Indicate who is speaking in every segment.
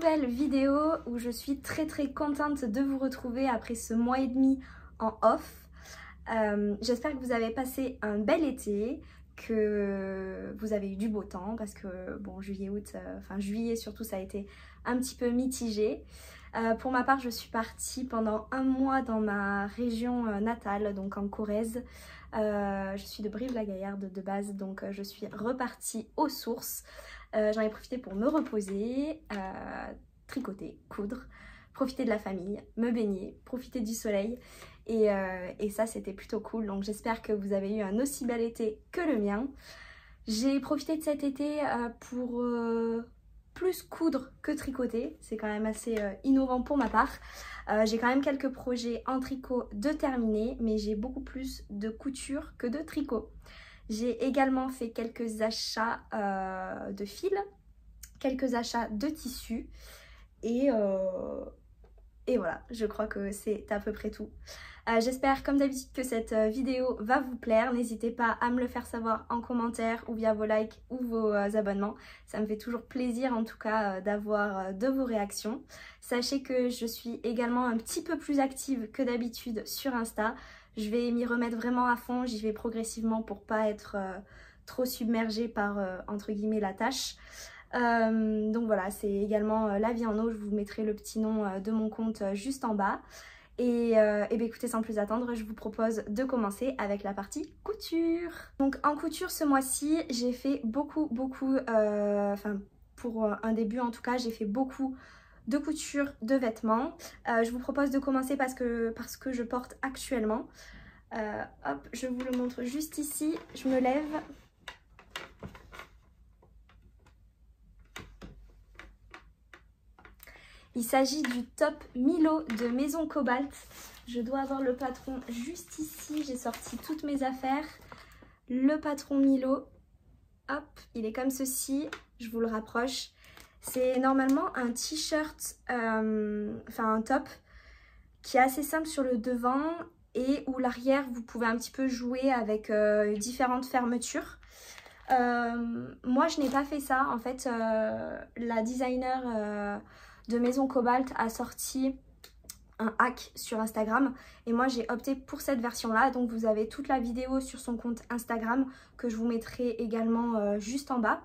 Speaker 1: nouvelle vidéo où je suis très contente de vous retrouver après ce mois et demi en off. J'espère que vous avez passé un bel été, que vous avez eu du beau temps parce que bon, juillet surtout, ça a été un petit peu mitigé. Pour ma part, je suis partie pendant un mois dans ma région natale, donc en Corrèze. Je suis de Brive-la-Gaillarde de base, donc je suis repartie aux sources. J'en ai profité pour me reposer, tricoter, coudre, profiter de la famille, me baigner, profiter du soleil. Et ça, c'était plutôt cool. Donc j'espère que vous avez eu un aussi bel été que le mien. J'ai profité de cet été pour plus coudre que tricoter. C'est quand même assez innovant pour ma part. J'ai quand même quelques projets en tricot de terminer, mais j'ai beaucoup plus de couture que de tricot. J'ai également fait quelques achats de fil, quelques achats de tissus et voilà, je crois que c'est à peu près tout. J'espère comme d'habitude que cette vidéo va vous plaire. N'hésitez pas à me le faire savoir en commentaire ou via vos likes ou vos abonnements. Ça me fait toujours plaisir en tout cas d'avoir de vos réactions. Sachez que je suis également un petit peu plus active que d'habitude sur Insta. Je vais m'y remettre vraiment à fond, j'y vais progressivement pour pas être trop submergée par entre guillemets la tâche. Donc voilà, c'est également la vie en eau, je vous mettrai le petit nom de mon compte juste en bas. Et bien écoutez, sans plus attendre, je vous propose de commencer avec la partie couture. Donc en couture ce mois-ci, j'ai fait beaucoup, enfin pour un début en tout cas, j'ai fait beaucoup de couture de vêtements. Je vous propose de commencer parce que je porte actuellement. Hop, je vous le montre juste ici, je me lève. Il s'agit du top Milo de Maison Cobalt. Je dois avoir le patron juste ici. J'ai sorti toutes mes affaires. Le patron Milo. Hop, il est comme ceci. Je vous le rapproche. C'est normalement un t-shirt, enfin un top, qui est assez simple sur le devant et où l'arrière, vous pouvez un petit peu jouer avec différentes fermetures. Moi, je n'ai pas fait ça. En fait, la designer de Maison Cobalt a sorti un hack sur Instagram et moi j'ai opté pour cette version là, donc vous avez toute la vidéo sur son compte Instagram que je vous mettrai également juste en bas.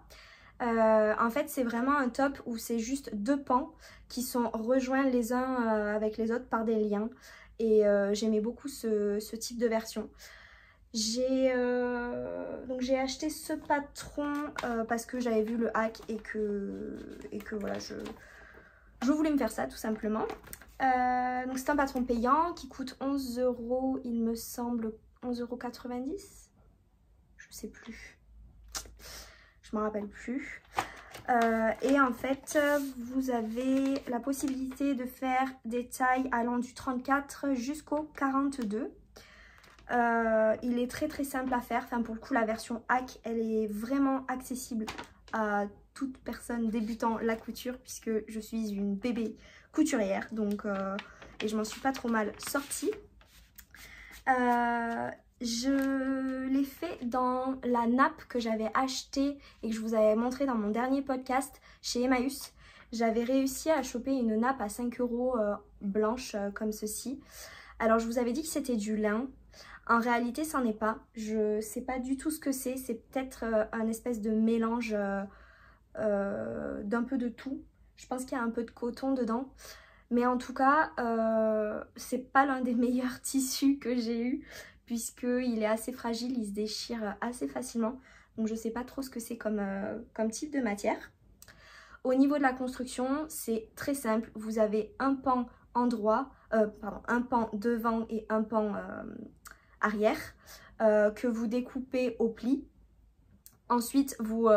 Speaker 1: En fait c'est vraiment un top où c'est juste deux pans qui sont rejoints les uns avec les autres par des liens et j'aimais beaucoup ce type de version. Donc j'ai acheté ce patron parce que j'avais vu le hack et que voilà, je voulais me faire ça tout simplement. Donc c'est un patron payant qui coûte 11 €, il me semble 11,90 €. Je sais plus. Je m'en rappelle plus. Et en fait, vous avez la possibilité de faire des tailles allant du 34 jusqu'au 42. Il est très simple à faire. Enfin, pour le coup, la version hack, elle est vraiment accessible à toute personne débutant la couture puisque je suis une bébé couturière, donc et je m'en suis pas trop mal sortie. Je l'ai fait dans la nappe que j'avais achetée et que je vous avais montré dans mon dernier podcast chez Emmaüs. J'avais réussi à choper une nappe à 5 € blanche comme ceci. Alors je vous avais dit que c'était du lin. En réalité, c'en est pas. Je sais pas du tout ce que c'est. C'est peut-être un espèce de mélange d'un peu de tout. Je pense qu'il y a un peu de coton dedans. Mais en tout cas, c'est pas l'un des meilleurs tissus que j'ai eu puisqu'il est assez fragile, il se déchire assez facilement. Donc je sais pas trop ce que c'est comme type de matière. Au niveau de la construction, c'est très simple. Vous avez un pan endroit, un pan devant et un pan arrière que vous découpez au pli. Ensuite, vous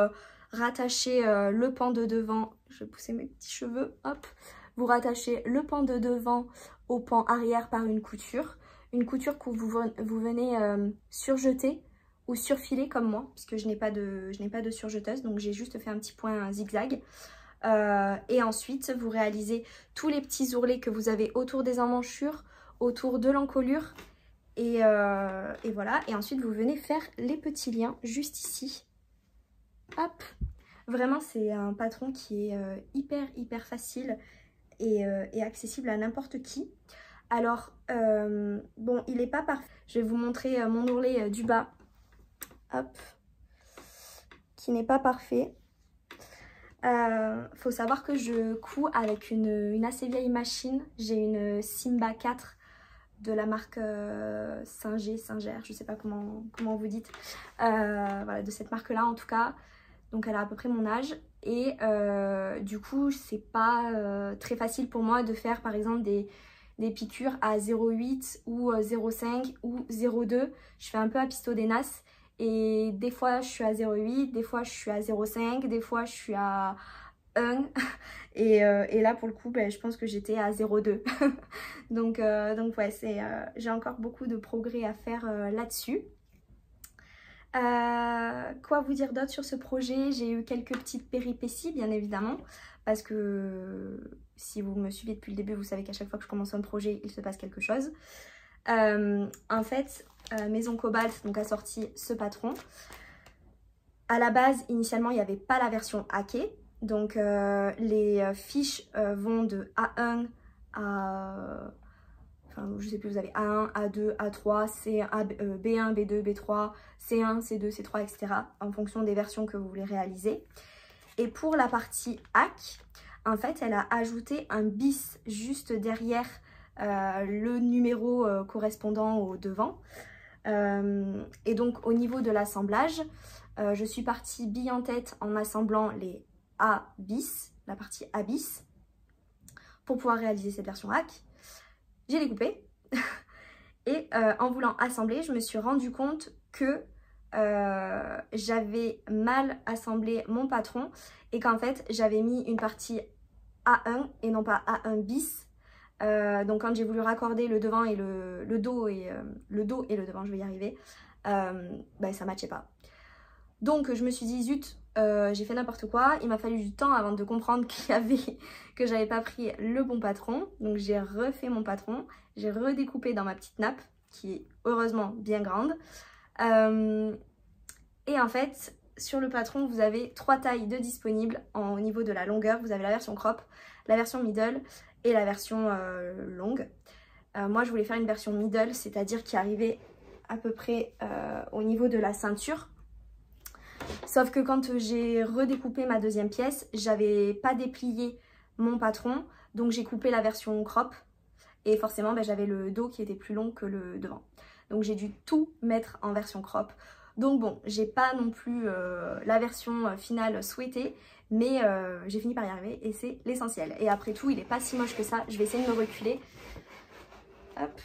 Speaker 1: rattachez le pan de devant. Je vais pousser mes petits cheveux. Hop. Vous rattachez le pan de devant au pan arrière par une couture. Une couture que vous venez surjeter ou surfiler comme moi, puisque je n'ai pas de surjeteuse, donc j'ai juste fait un petit point zigzag. Et ensuite, vous réalisez tous les petits ourlets que vous avez autour des emmanchures, autour de l'encolure. Et voilà. Et ensuite, vous venez faire les petits liens juste ici. Hop. Vraiment, c'est un patron qui est hyper facile et accessible à n'importe qui. Alors, bon, il n'est pas parfait. Je vais vous montrer mon ourlet du bas. Hop. Qui n'est pas parfait. Faut savoir que je couds avec une assez vieille machine. J'ai une Simba 4 de la marque Singer, je sais pas comment vous dites. Voilà, de cette marque là en tout cas. Donc elle a à peu près mon âge. Et du coup c'est pas très facile pour moi de faire par exemple des piqûres à 0,8 ou 0,5 ou 0,2. Je fais un peu à pisto des nas. Et des fois je suis à 0,8, des fois je suis à 0,5, des fois je suis à 1. Et là pour le coup ben, je pense que j'étais à 0,2. donc ouais, j'ai encore beaucoup de progrès à faire là-dessus. Quoi vous dire d'autre sur ce projet? J'ai eu quelques petites péripéties bien évidemment. Parce que si vous me suivez depuis le début, vous savez qu'à chaque fois que je commence un projet, il se passe quelque chose. En fait, Maison Cobalt donc, a sorti ce patron. À la base, initialement, il n'y avait pas la version hackée. Donc, les fiches vont de A1 à... Enfin, je sais plus, vous avez A1, A2, A3, B1, B2, B3, C1, C2, C3, etc. en fonction des versions que vous voulez réaliser. Et pour la partie hack, en fait, elle a ajouté un bis juste derrière le numéro correspondant au devant. Et donc, au niveau de l'assemblage, je suis partie bille en tête en assemblant les A bis, la partie A bis, pour pouvoir réaliser cette version hack. J'ai découpé. Et en voulant assembler, je me suis rendu compte que j'avais mal assemblé mon patron et qu'en fait j'avais mis une partie A1 et non pas A1 bis. Donc quand j'ai voulu raccorder le devant et le dos et le dos et le devant, je vais y arriver, ben, ça matchait pas. Donc je me suis dit zut, j'ai fait n'importe quoi. Il m'a fallu du temps avant de comprendre que j'avais pas pris le bon patron. Donc j'ai refait mon patron, j'ai redécoupé dans ma petite nappe qui est heureusement bien grande. Et en fait, sur le patron, vous avez 3 tailles de disponibles au niveau de la longueur. Vous avez la version crop, la version middle et la version longue. Moi, je voulais faire une version middle, c'est-à-dire qui arrivait à peu près au niveau de la ceinture. Sauf que quand j'ai redécoupé ma deuxième pièce, j'avais pas déplié mon patron. Donc j'ai coupé la version crop. Et forcément, ben, j'avais le dos qui était plus long que le devant. Donc j'ai dû tout mettre en version crop. Donc bon, j'ai pas non plus la version finale souhaitée, mais j'ai fini par y arriver et c'est l'essentiel. Et après tout, il est pas si moche que ça. Je vais essayer de me reculer. Hop.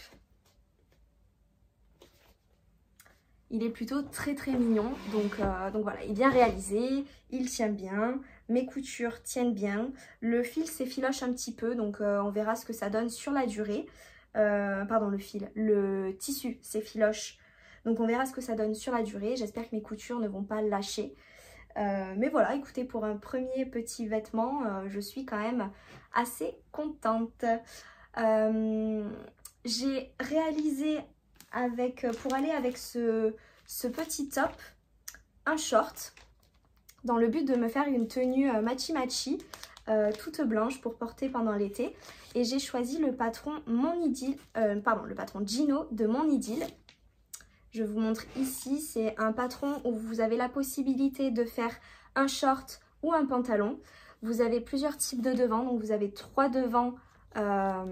Speaker 1: Il est plutôt très mignon, donc voilà, il est bien réalisé, il tient bien, mes coutures tiennent bien, le fil s'effiloche un petit peu, donc on verra ce que ça donne sur la durée. Pardon, le tissu s'effiloche, donc on verra ce que ça donne sur la durée. J'espère que mes coutures ne vont pas lâcher. Mais voilà, écoutez, pour un premier petit vêtement, je suis quand même assez contente. J'ai réalisé pour aller avec ce petit top, un short, dans le but de me faire une tenue matchy toute blanche pour porter pendant l'été. Et j'ai choisi le patron le patron Gino de Mon Idylle. Je vous montre ici, c'est un patron où vous avez la possibilité de faire un short ou un pantalon. Vous avez plusieurs types de devants, donc vous avez 3 devants à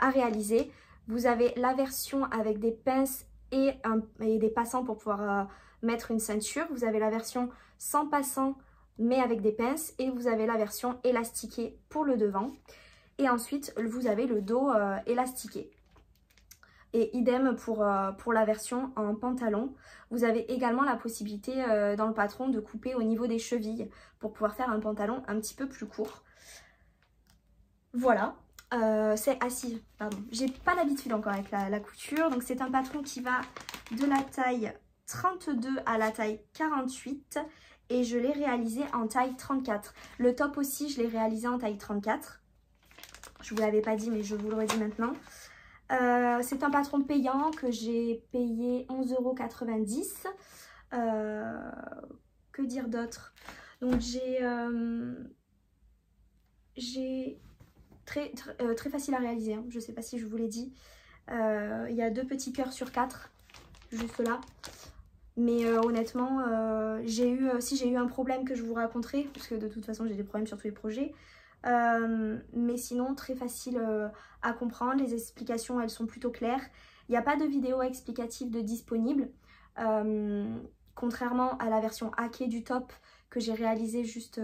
Speaker 1: réaliser. Vous avez la version avec des pinces et des passants pour pouvoir mettre une ceinture. Vous avez la version sans passant mais avec des pinces. Et vous avez la version élastiquée pour le devant. Et ensuite, vous avez le dos élastiqué. Et idem pour la version en pantalon. Vous avez également la possibilité dans le patron de couper au niveau des chevilles pour pouvoir faire un pantalon un petit peu plus court. Voilà. Pardon, j'ai pas l'habitude encore avec la couture, donc c'est un patron qui va de la taille 32 à la taille 48 et je l'ai réalisé en taille 34. Le top aussi, je l'ai réalisé en taille 34. Je vous l'avais pas dit, mais je vous le redis maintenant. C'est un patron payant que j'ai payé 11,90 €. Que dire d'autre? Donc j'ai très facile à réaliser, hein. Je sais pas si je vous l'ai dit. Il y a 2 petits cœurs sur 4, juste là. Mais honnêtement, si j'ai eu un problème que je vous raconterai, parce que de toute façon j'ai des problèmes sur tous les projets. Mais sinon très facile à comprendre, les explications elles sont plutôt claires. Il n'y a pas de vidéo explicative de disponible, contrairement à la version hackée du top que j'ai réalisée juste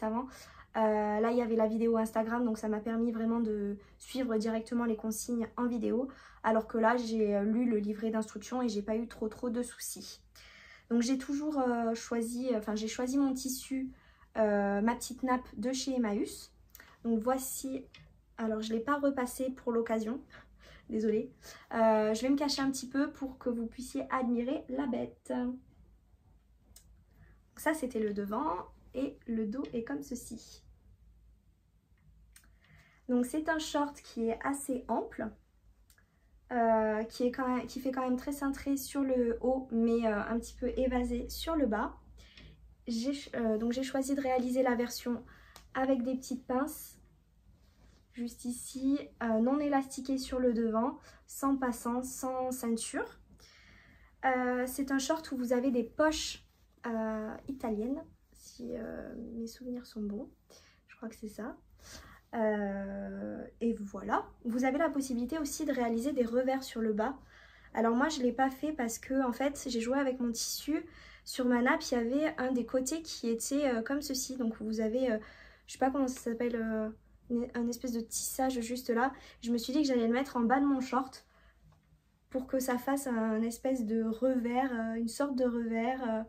Speaker 1: avant. Là il y avait la vidéo Instagram, donc ça m'a permis vraiment de suivre directement les consignes en vidéo, alors que là j'ai lu le livret d'instructions et j'ai pas eu trop de soucis. Donc j'ai toujours j'ai choisi mon tissu, ma petite nappe de chez Emmaüs. Donc voici, alors je ne l'ai pas repassé pour l'occasion, désolée. Je vais me cacher un petit peu pour que vous puissiez admirer la bête. Donc ça c'était le devant et le dos est comme ceci. Donc c'est un short qui est assez ample, qui fait quand même très cintré sur le haut mais un petit peu évasé sur le bas. Donc j'ai choisi de réaliser la version avec des petites pinces, juste ici, non élastiquées sur le devant, sans passant, sans ceinture. C'est un short où vous avez des poches italiennes, si mes souvenirs sont bons, je crois que c'est ça. Et voilà, vous avez la possibilité aussi de réaliser des revers sur le bas. Alors moi je ne l'ai pas fait parce que en fait j'ai joué avec mon tissu. Sur ma nappe il y avait un des côtés qui était comme ceci, donc vous avez, je sais pas comment ça s'appelle, un espèce de tissage juste là. Je me suis dit que j'allais le mettre en bas de mon short pour que ça fasse un espèce de revers, une sorte de revers.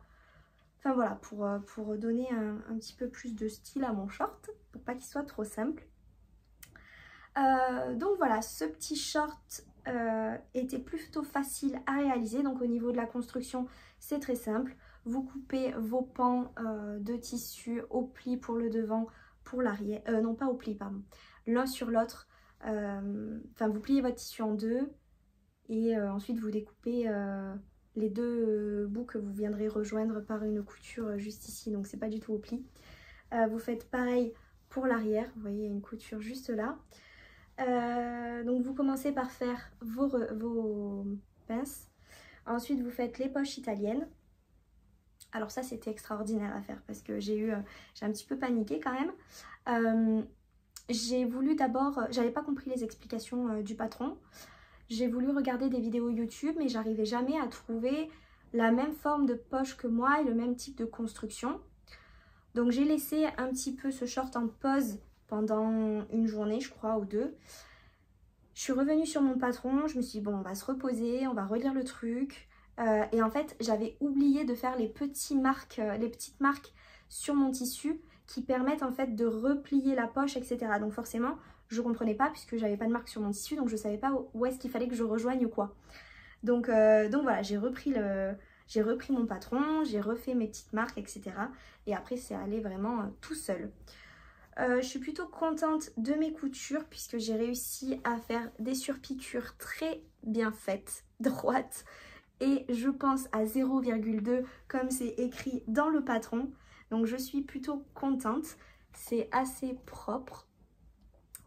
Speaker 1: Enfin voilà, pour donner un petit peu plus de style à mon short, pour pas qu'il soit trop simple. Donc voilà, ce petit short était plutôt facile à réaliser. Donc au niveau de la construction, c'est très simple. Vous coupez vos pans de tissu au pli pour le devant, pour l'arrière. Non, pas au pli, pardon. L'un sur l'autre. Enfin, vous pliez votre tissu en deux. Et ensuite, vous découpez les 2 bouts que vous viendrez rejoindre par une couture juste ici. Donc, c'est pas du tout au pli. Vous faites pareil pour l'arrière. Vous voyez, il y a une couture juste là. Donc vous commencez par faire vos pinces. Ensuite vous faites les poches italiennes. Alors ça c'était extraordinaire à faire parce que j'ai un petit peu paniqué quand même. J'ai voulu d'abord, j'avais pas compris les explications du patron. J'ai voulu regarder des vidéos YouTube mais j'arrivais jamais à trouver la même forme de poche que moi et le même type de construction. Donc j'ai laissé un petit peu ce short en pause pendant une journée, je crois, ou 2. Je suis revenue sur mon patron, je me suis dit bon, on va se reposer, on va relire le truc. Et en fait, j'avais oublié de faire les petites marques sur mon tissu qui permettent en fait de replier la poche, etc. Donc forcément, je comprenais pas puisque j'avais pas de marque sur mon tissu, donc je savais pas où est-ce qu'il fallait que je rejoigne ou quoi. Donc voilà, j'ai repris mon patron, j'ai refait mes petites marques, etc. Et après, c'est allé vraiment tout seul. Je suis plutôt contente de mes coutures puisque j'ai réussi à faire des surpiqûres très bien faites, droites. Et je pense à 0,2 comme c'est écrit dans le patron. Donc je suis plutôt contente. C'est assez propre.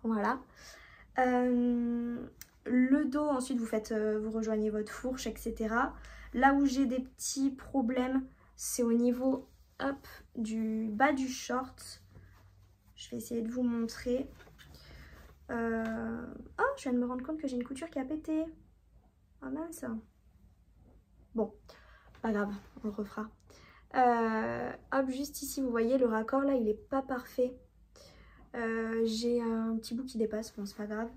Speaker 1: Voilà. Le dos, ensuite vous rejoignez votre fourche, etc. Là où j'ai des petits problèmes, c'est au niveau du bas du short. Je vais essayer de vous montrer. Oh, je viens de me rendre compte que j'ai une couture qui a pété. Ah mince. Bon, pas grave, on le refera. Hop, juste ici, vous voyez, le raccord là, il est pas parfait. J'ai un petit bout qui dépasse, bon, c'est pas grave.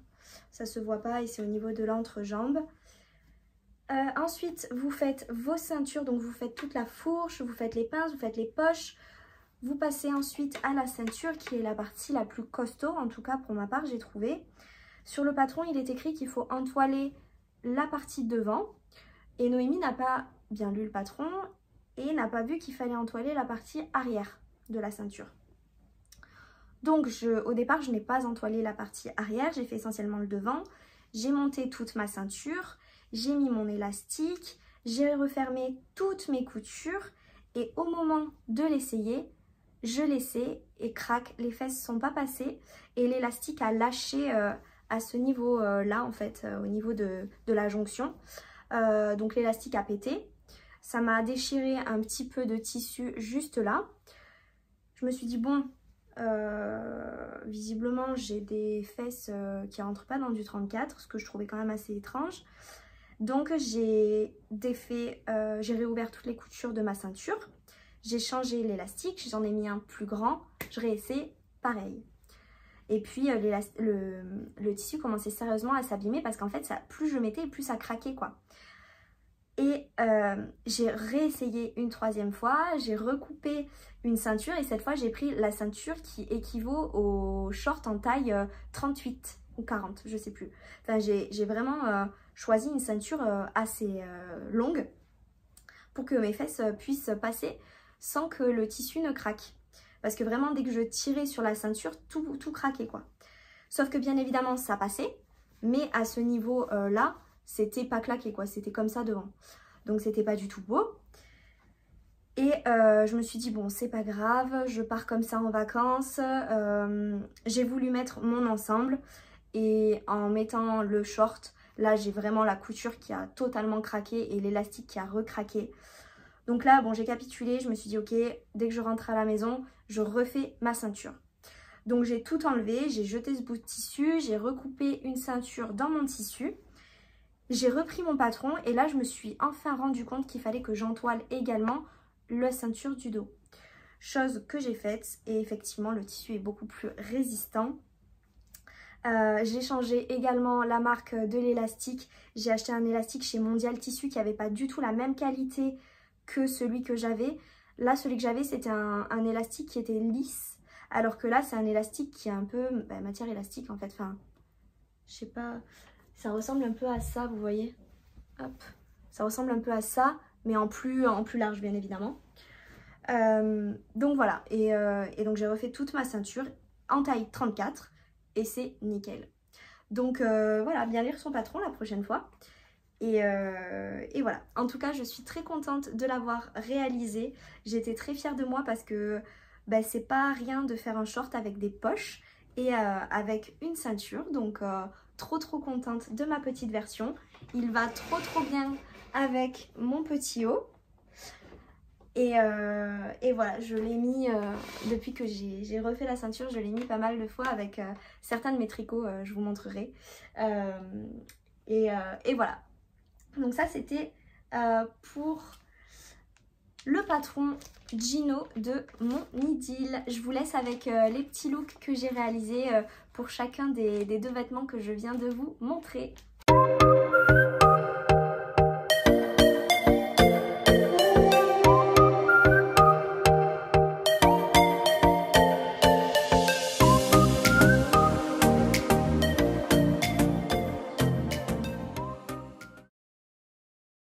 Speaker 1: Ça se voit pas et c'est au niveau de l'entrejambe. Ensuite, vous faites vos ceintures, donc vous faites toute la fourche, vous faites les pinces, vous faites les poches. Vous passez ensuite à la ceinture qui est la partie la plus costaud, en tout cas pour ma part j'ai trouvé. Sur le patron il est écrit qu'il faut entoiler la partie devant et Noémie n'a pas bien lu le patron et n'a pas vu qu'il fallait entoiler la partie arrière de la ceinture. Donc au départ je n'ai pas entoilé la partie arrière, j'ai fait essentiellement le devant. J'ai monté toute ma ceinture, j'ai mis mon élastique, j'ai refermé toutes mes coutures et au moment de l'essayer, je laissais et crac, les fesses sont pas passées et l'élastique a lâché à ce niveau là en fait, au niveau de la jonction. Donc l'élastique a pété, ça m'a déchiré un petit peu de tissu juste là. Je me suis dit bon, visiblement j'ai des fesses qui rentrent pas dans du 34, ce que je trouvais quand même assez étrange. Donc j'ai défait, j'ai réouvert toutes les coutures de ma ceinture, j'ai changé l'élastique, j'en ai mis un plus grand, je réessaie pareil. Et puis le tissu commençait sérieusement à s'abîmer parce qu'en fait plus je mettais plus ça craquait quoi. Et j'ai réessayé une troisième fois, j'ai recoupé une ceinture et cette fois j'ai pris la ceinture qui équivaut au short en taille 38 ou 40, je sais plus. Enfin j'ai vraiment choisi une ceinture assez longue pour que mes fesses puissent passer sans que le tissu ne craque. Parce que vraiment dès que je tirais sur la ceinture, tout craquait quoi. Sauf que bien évidemment ça passait, mais à ce niveau là, c'était pas claqué quoi, c'était comme ça devant. Donc c'était pas du tout beau. Et je me suis dit bon c'est pas grave, je pars comme ça en vacances. J'ai voulu mettre mon ensemble et en mettant le short, là j'ai vraiment la couture qui a totalement craqué et l'élastique qui a recraqué. Donc là bon j'ai capitulé, je me suis dit ok, dès que je rentre à la maison, je refais ma ceinture. Donc j'ai tout enlevé, j'ai jeté ce bout de tissu, j'ai recoupé une ceinture dans mon tissu. J'ai repris mon patron et là je me suis enfin rendu compte qu'il fallait que j'entoile également la ceinture du dos. Chose que j'ai faite et effectivement le tissu est beaucoup plus résistant. J'ai changé également la marque de l'élastique. J'ai acheté un élastique chez Mondial Tissu qui n'avait pas du tout la même qualité que celui que j'avais. Là celui que j'avais c'était un élastique qui était lisse. Alors que là c'est un élastique qui est un peu matière élastique en fait. Enfin je sais pas... Ça ressemble un peu à ça, vous voyez. Hop. Ça ressemble un peu à ça, mais en plus large, bien évidemment. Donc voilà. Et donc j'ai refait toute ma ceinture en taille 34 et c'est nickel. Donc voilà, bien lire son patron la prochaine fois. Et voilà. En tout cas, je suis très contente de l'avoir réalisé. J'étais très fière de moi parce que c'est pas rien de faire un short avec des poches et avec une ceinture. Donc trop contente de ma petite version. Il va trop bien avec mon petit haut. Et voilà, je l'ai mis, depuis que j'ai refait la ceinture, je l'ai mis pas mal de fois avec certains de mes tricots, je vous montrerai. Et voilà. Donc ça c'était pour le patron Gino de mon idylle. Je vous laisse avec les petits looks que j'ai réalisés pour chacun des deux vêtements que je viens de vous montrer.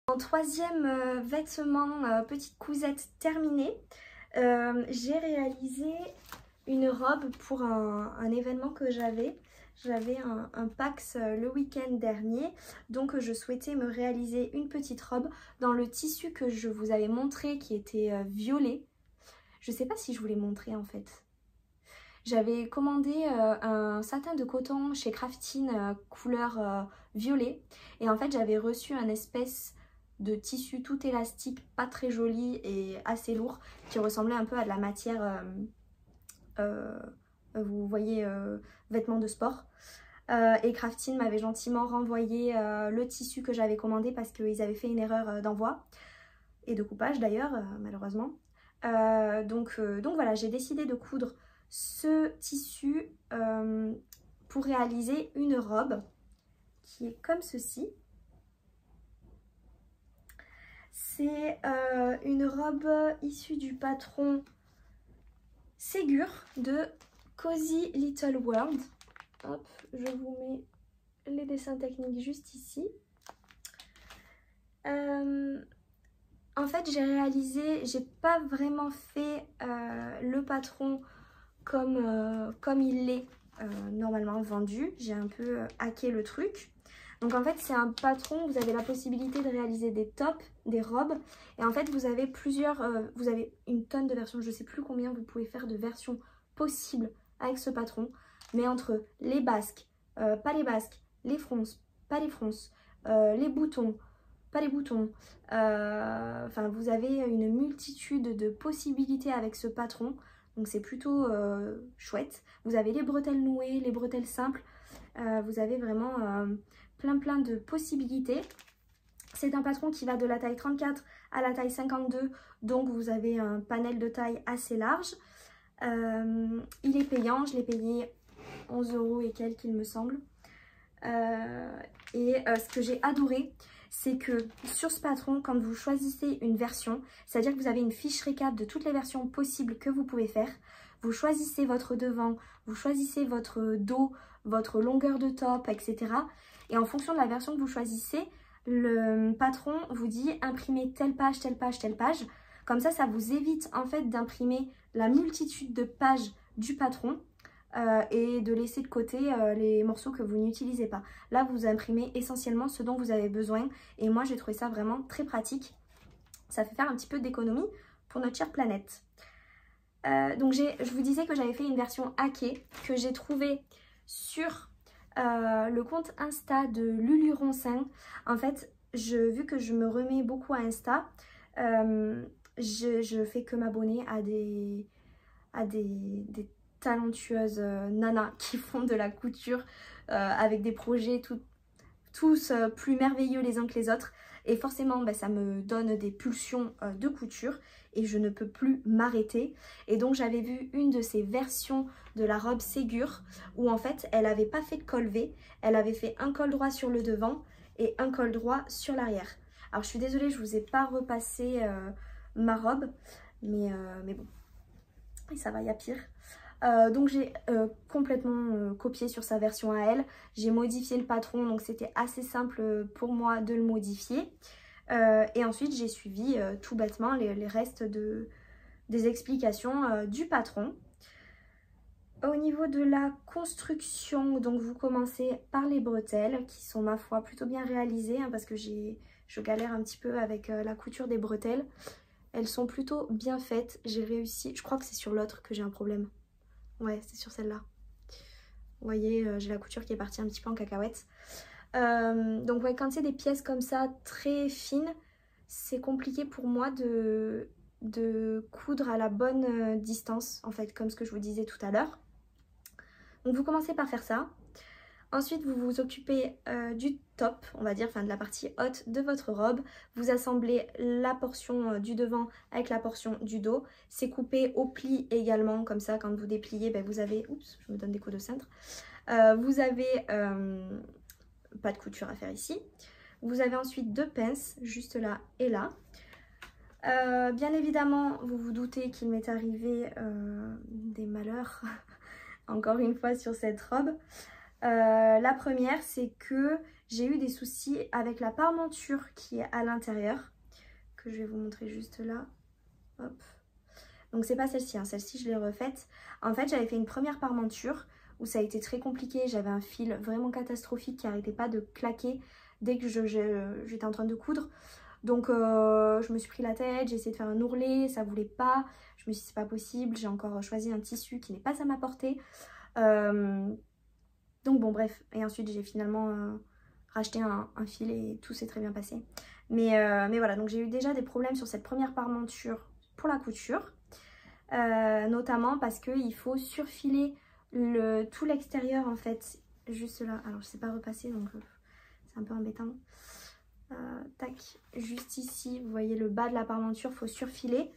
Speaker 1: En troisième vêtement, petite cousette terminée, j'ai réalisé une robe pour un événement que j'avais. J'avais un PAX le week-end dernier, donc je souhaitais me réaliser une petite robe dans le tissu que je vous avais montré qui était violet. Je sais pas si je vous l'ai montré en fait. J'avais commandé un satin de coton chez Craftine couleur violet et en fait j'avais reçu un espèce de tissu tout élastique, pas très joli et assez lourd, qui ressemblait un peu à de la matière, vous voyez, vêtements de sport. Et Craftine m'avait gentiment renvoyé le tissu que j'avais commandé parce qu'ils avaient fait une erreur d'envoi et de coupage d'ailleurs, malheureusement. Donc voilà, j'ai décidé de coudre ce tissu pour réaliser une robe qui est comme ceci. C'est une robe issue du patron Ségur de Cozy Little World. Hop, je vous mets les dessins techniques juste ici. En fait, j'ai réalisé, j'ai pas vraiment fait le patron comme il est normalement vendu. J'ai un peu hacké le truc. Donc en fait c'est un patron, vous avez la possibilité de réaliser des tops, des robes. Et en fait vous avez vous avez une tonne de versions, je ne sais plus combien vous pouvez faire de versions possibles avec ce patron. Mais entre les basques, pas les basques, les fronces, pas les fronces, les boutons, pas les boutons. Enfin vous avez une multitude de possibilités avec ce patron. Donc c'est plutôt chouette. Vous avez les bretelles nouées, les bretelles simples. Vous avez vraiment plein de possibilités. C'est un patron qui va de la taille 34 à la taille 52. Donc vous avez un panel de taille assez large. Il est payant. Je l'ai payé 11 € et quelques il me semble. Ce que j'ai adoré, c'est que sur ce patron, quand vous choisissez une version, c'est-à-dire que vous avez une fiche récap de toutes les versions possibles que vous pouvez faire, vous choisissez votre devant, vous choisissez votre dos, votre longueur de top, etc. Et en fonction de la version que vous choisissez, le patron vous dit imprimer telle page, telle page, telle page. Comme ça vous évite en fait d'imprimer la multitude de pages du patron. Et de laisser de côté les morceaux que vous n'utilisez pas. Là, vous imprimez essentiellement ce dont vous avez besoin. Et moi, j'ai trouvé ça vraiment très pratique. Ça fait faire un petit peu d'économie pour notre chère planète. Donc, je vous disais que j'avais fait une version hackée que j'ai trouvée sur le compte Insta de Lulu Ronsin. En fait, vu que je me remets beaucoup à Insta, je fais que m'abonner à des talentueuses nanas qui font de la couture avec des projets tous plus merveilleux les uns que les autres. Et forcément, ça me donne des pulsions de couture et je ne peux plus m'arrêter. Et donc, j'avais vu une de ces versions de la robe Ségur où en fait, elle n'avait pas fait de col V. Elle avait fait un col droit sur le devant et un col droit sur l'arrière. Alors, je suis désolée, je ne vous ai pas repassé ma robe. Mais bon, et ça va, il y a pire. Donc j'ai complètement copié sur sa version à elle. J'ai modifié le patron, donc c'était assez simple pour moi de le modifier. Et ensuite j'ai suivi tout bêtement les restes des explications du patron. Au niveau de la construction, donc vous commencez par les bretelles qui sont ma foi plutôt bien réalisées hein, parce que je galère un petit peu avec la couture des bretelles. Elles sont plutôt bien faites, j'ai réussi, je crois que c'est sur l'autre que j'ai un problème. Ouais, c'est sur celle-là. Vous voyez, j'ai la couture qui est partie un petit peu en cacahuète. Donc ouais, quand c'est des pièces comme ça, très fines, c'est compliqué pour moi de coudre à la bonne distance, en fait, comme ce que je vous disais tout à l'heure. Donc vous commencez par faire ça. Ensuite, vous vous occupez du top, on va dire, enfin de la partie haute de votre robe. Vous assemblez la portion du devant avec la portion du dos. C'est coupé au pli également, comme ça, quand vous dépliez, vous avez... Oups, je me donne des coups de cintre. Vous avez pas de couture à faire ici. Vous avez ensuite deux pinces, juste là et là. Bien évidemment, vous vous doutez qu'il m'est arrivé des malheurs, encore une fois, sur cette robe. La première, c'est que j'ai eu des soucis avec la parmenture qui est à l'intérieur, que je vais vous montrer juste là. Hop. Donc c'est pas celle-ci, hein. Celle-ci je l'ai refaite. En fait, j'avais fait une première parmenture où ça a été très compliqué. J'avais un fil vraiment catastrophique qui n'arrêtait pas de claquer dès que j'étais en train de coudre. Donc je me suis pris la tête, j'ai essayé de faire un ourlet, ça voulait pas. Je me suis dit c'est pas possible, j'ai encore choisi un tissu qui n'est pas à ma portée. Donc bon bref, et ensuite j'ai finalement racheté un fil et tout s'est très bien passé. Mais voilà, donc j'ai eu déjà des problèmes sur cette première parmenture pour la couture. Notamment parce qu'il faut surfiler tout l'extérieur en fait, juste là. Alors je sais pas repasser donc c'est un peu embêtant. Tac, juste ici, vous voyez le bas de la parmenture, il faut surfiler.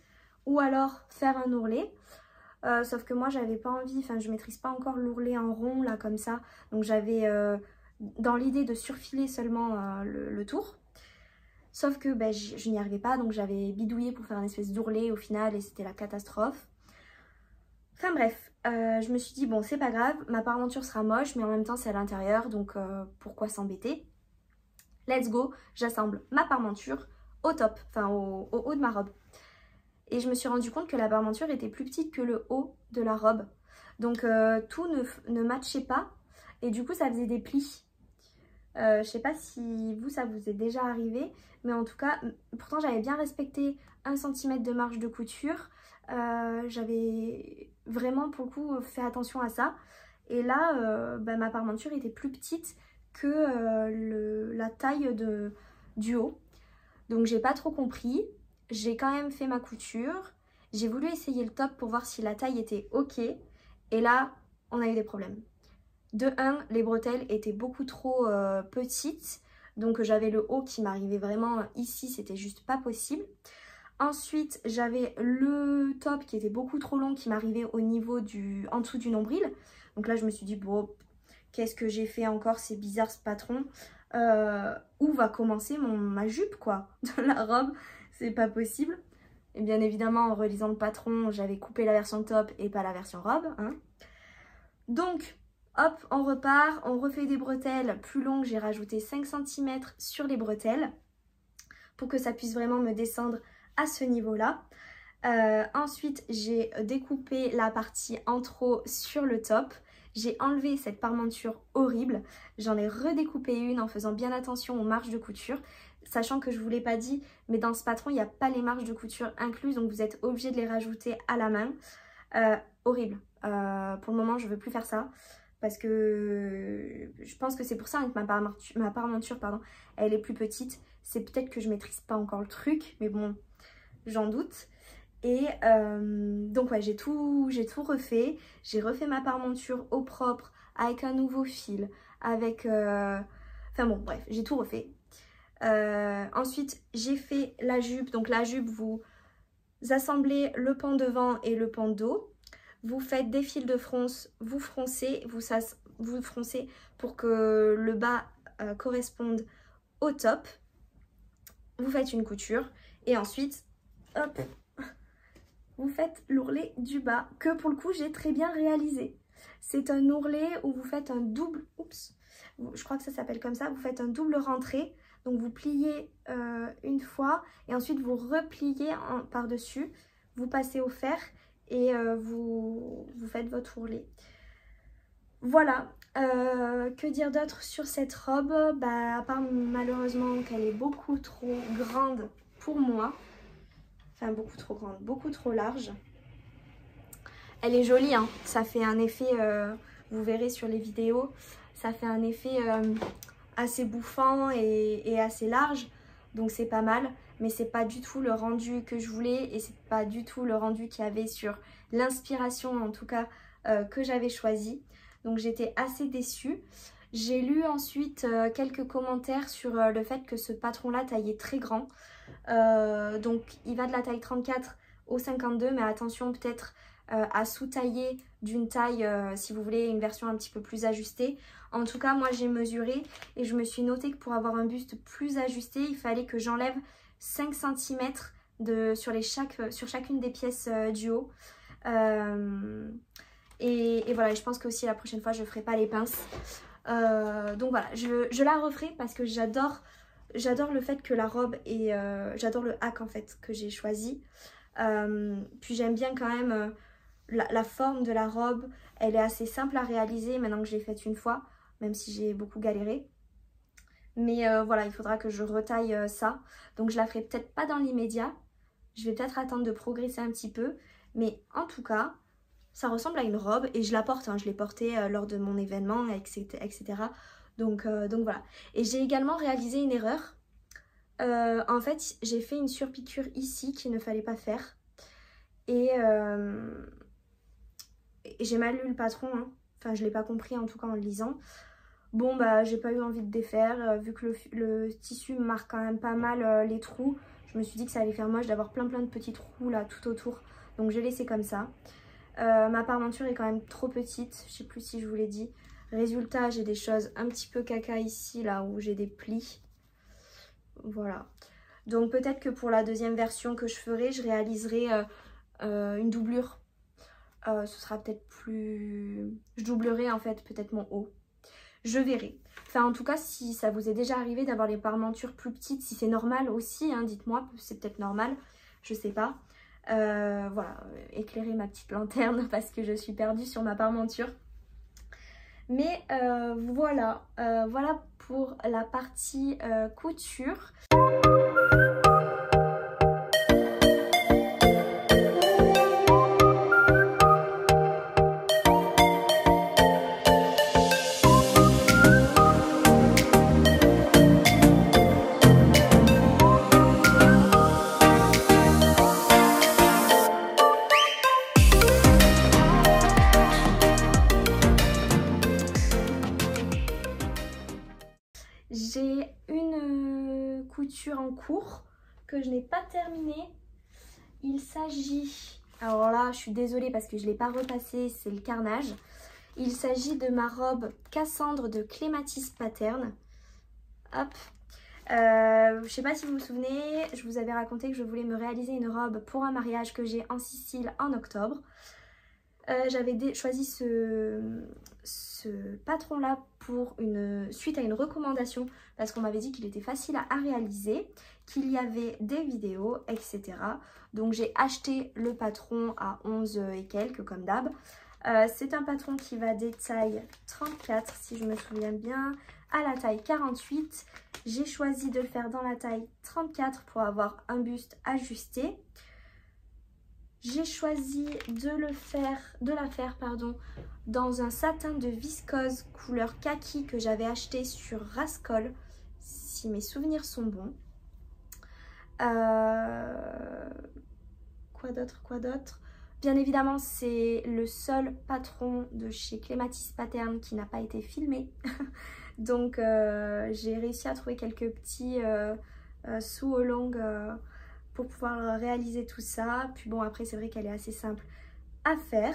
Speaker 1: Ou alors faire un ourlet. Sauf que moi j'avais pas envie, enfin je maîtrise pas encore l'ourlet en rond là comme ça. Donc j'avais dans l'idée de surfiler seulement le tour. Sauf que je n'y arrivais pas, donc j'avais bidouillé pour faire une espèce d'ourlet au final et c'était la catastrophe. Enfin bref, je me suis dit bon c'est pas grave, ma parmenture sera moche mais en même temps c'est à l'intérieur donc pourquoi s'embêter. Let's go, j'assemble ma parmenture au top, enfin au haut de ma robe. Et je me suis rendu compte que la parmenture était plus petite que le haut de la robe. Donc tout ne matchait pas. Et du coup ça faisait des plis. Je sais pas si vous, ça vous est déjà arrivé, mais en tout cas, pourtant j'avais bien respecté 1 cm de marge de couture. J'avais vraiment pour le coup fait attention à ça. Et là, ma parmenture était plus petite que la taille du haut. Donc j'ai pas trop compris. J'ai quand même fait ma couture. J'ai voulu essayer le top pour voir si la taille était ok. Et là, on a eu des problèmes. De 1, les bretelles étaient beaucoup trop petites. Donc j'avais le haut qui m'arrivait vraiment ici, c'était juste pas possible. Ensuite, j'avais le top qui était beaucoup trop long, qui m'arrivait au niveau en dessous du nombril. Donc là, je me suis dit, bon, qu'est-ce que j'ai fait encore? C'est bizarre ce patron. Où va commencer ma jupe, quoi, de la robe? C'est pas possible. Et bien évidemment, en relisant le patron, j'avais coupé la version top et pas la version robe. Hein. Donc, hop, on repart. On refait des bretelles plus longues. J'ai rajouté 5 cm sur les bretelles pour que ça puisse vraiment me descendre à ce niveau-là. Ensuite, j'ai découpé la partie en trop sur le top. J'ai enlevé cette parmenture horrible. J'en ai redécoupé une en faisant bien attention aux marges de couture. Sachant que je ne vous l'ai pas dit, mais dans ce patron, il n'y a pas les marges de couture incluses. Donc vous êtes obligé de les rajouter à la main. Horrible. Pour le moment, je ne veux plus faire ça. Parce que je pense que c'est pour ça que ma parmenture, pardon, elle est plus petite. C'est peut-être que je ne maîtrise pas encore le truc. Mais bon, j'en doute. Et donc ouais, j'ai tout refait. J'ai refait ma parmenture au propre avec un nouveau fil, avec... Enfin bon, bref, j'ai tout refait. Ensuite, j'ai fait la jupe. Donc la jupe, vous assemblez le pan devant et le pan dos. Vous faites des fils de fronce, vous froncez, vous froncez pour que le bas corresponde au top. Vous faites une couture et ensuite, hop, vous faites l'ourlet du bas, que pour le coup j'ai très bien réalisé. C'est un ourlet où vous faites un double, oups, je crois que ça s'appelle comme ça, vous faites un double rentrée. Donc vous pliez une fois et ensuite vous repliez par-dessus, vous passez au fer et vous faites votre ourlet. Voilà, que dire d'autre sur cette robe? À part malheureusement qu'elle est beaucoup trop grande pour moi. Enfin beaucoup trop grande, beaucoup trop large. Elle est jolie, hein. Ça fait un effet, vous verrez sur les vidéos, ça fait un effet assez bouffant et assez large. Donc c'est pas mal, mais c'est pas du tout le rendu que je voulais et c'est pas du tout le rendu qu'il y avait sur l'inspiration en tout cas que j'avais choisi. Donc j'étais assez déçue. J'ai lu ensuite quelques commentaires sur le fait que ce patron-là taillait très grand. Donc il va de la taille 34 au 52, mais attention peut-être à sous-tailler d'une taille si vous voulez une version un petit peu plus ajustée. En tout cas, moi j'ai mesuré et je me suis noté que pour avoir un buste plus ajusté, il fallait que j'enlève 5 cm sur chacune des pièces du haut. Et voilà, je pense que aussi la prochaine fois je ne ferai pas les pinces. Donc voilà, je la referai parce que j'adore le fait que la robe et j'adore le hack en fait que j'ai choisi. Puis j'aime bien quand même la forme de la robe. Elle est assez simple à réaliser maintenant que je l'ai faite une fois, même si j'ai beaucoup galéré. Mais voilà, il faudra que je retaille ça. Donc je la ferai peut-être pas dans l'immédiat. Je vais peut-être attendre de progresser un petit peu. Mais en tout cas, ça ressemble à une robe et je la porte. Hein. Je l'ai portée lors de mon événement, etc. Donc voilà. Et j'ai également réalisé une erreur. En fait, j'ai fait une surpiqûre ici qu'il ne fallait pas faire. Et j'ai mal lu le patron. Hein. Enfin, je ne l'ai pas compris en tout cas en le lisant. Bon, j'ai pas eu envie de défaire. Vu que le tissu marque quand même pas mal les trous, je me suis dit que ça allait faire moche d'avoir plein de petits trous là tout autour. Donc j'ai laissé comme ça. Ma parmenture est quand même trop petite. Je sais plus si je vous l'ai dit. Résultat, j'ai des choses un petit peu caca ici, là où j'ai des plis. Voilà. Donc peut-être que pour la deuxième version que je ferai, je réaliserai une doublure. Ce sera peut-être plus... Je doublerai en fait peut-être mon haut. Je verrai. Enfin en tout cas, si ça vous est déjà arrivé d'avoir les parmentures plus petites, si c'est normal aussi, hein, dites-moi, c'est peut-être normal, je sais pas. Voilà, éclairer ma petite lanterne parce que je suis perdue sur ma parmenture. Mais voilà, voilà pour la partie couture. J'ai une couture en cours que je n'ai pas terminée. Il s'agit... Alors là, je suis désolée parce que je ne l'ai pas repassée, c'est le carnage. Il s'agit de ma robe Cassandre de Clematis Pattern. Hop. Je ne sais pas si vous vous souvenez, je vous avais raconté que je voulais me réaliser une robe pour un mariage que j'ai en Sicile en octobre. J'avais choisi ce patron-là suite à une recommandation parce qu'on m'avait dit qu'il était facile à réaliser, qu'il y avait des vidéos, etc. Donc j'ai acheté le patron à 11 et quelques comme d'hab. C'est un patron qui va des tailles 34 si je me souviens bien, à la taille 48. J'ai choisi de le faire dans la taille 34 pour avoir un buste ajusté. J'ai choisi de la faire dans un satin de viscose couleur kaki que j'avais acheté sur Rascol, si mes souvenirs sont bons. Quoi d'autre? Bien évidemment, c'est le seul patron de chez Clematis Pattern qui n'a pas été filmé. Donc j'ai réussi à trouver quelques petits sous au long pour pouvoir réaliser tout ça. Puis bon, après c'est vrai qu'elle est assez simple à faire.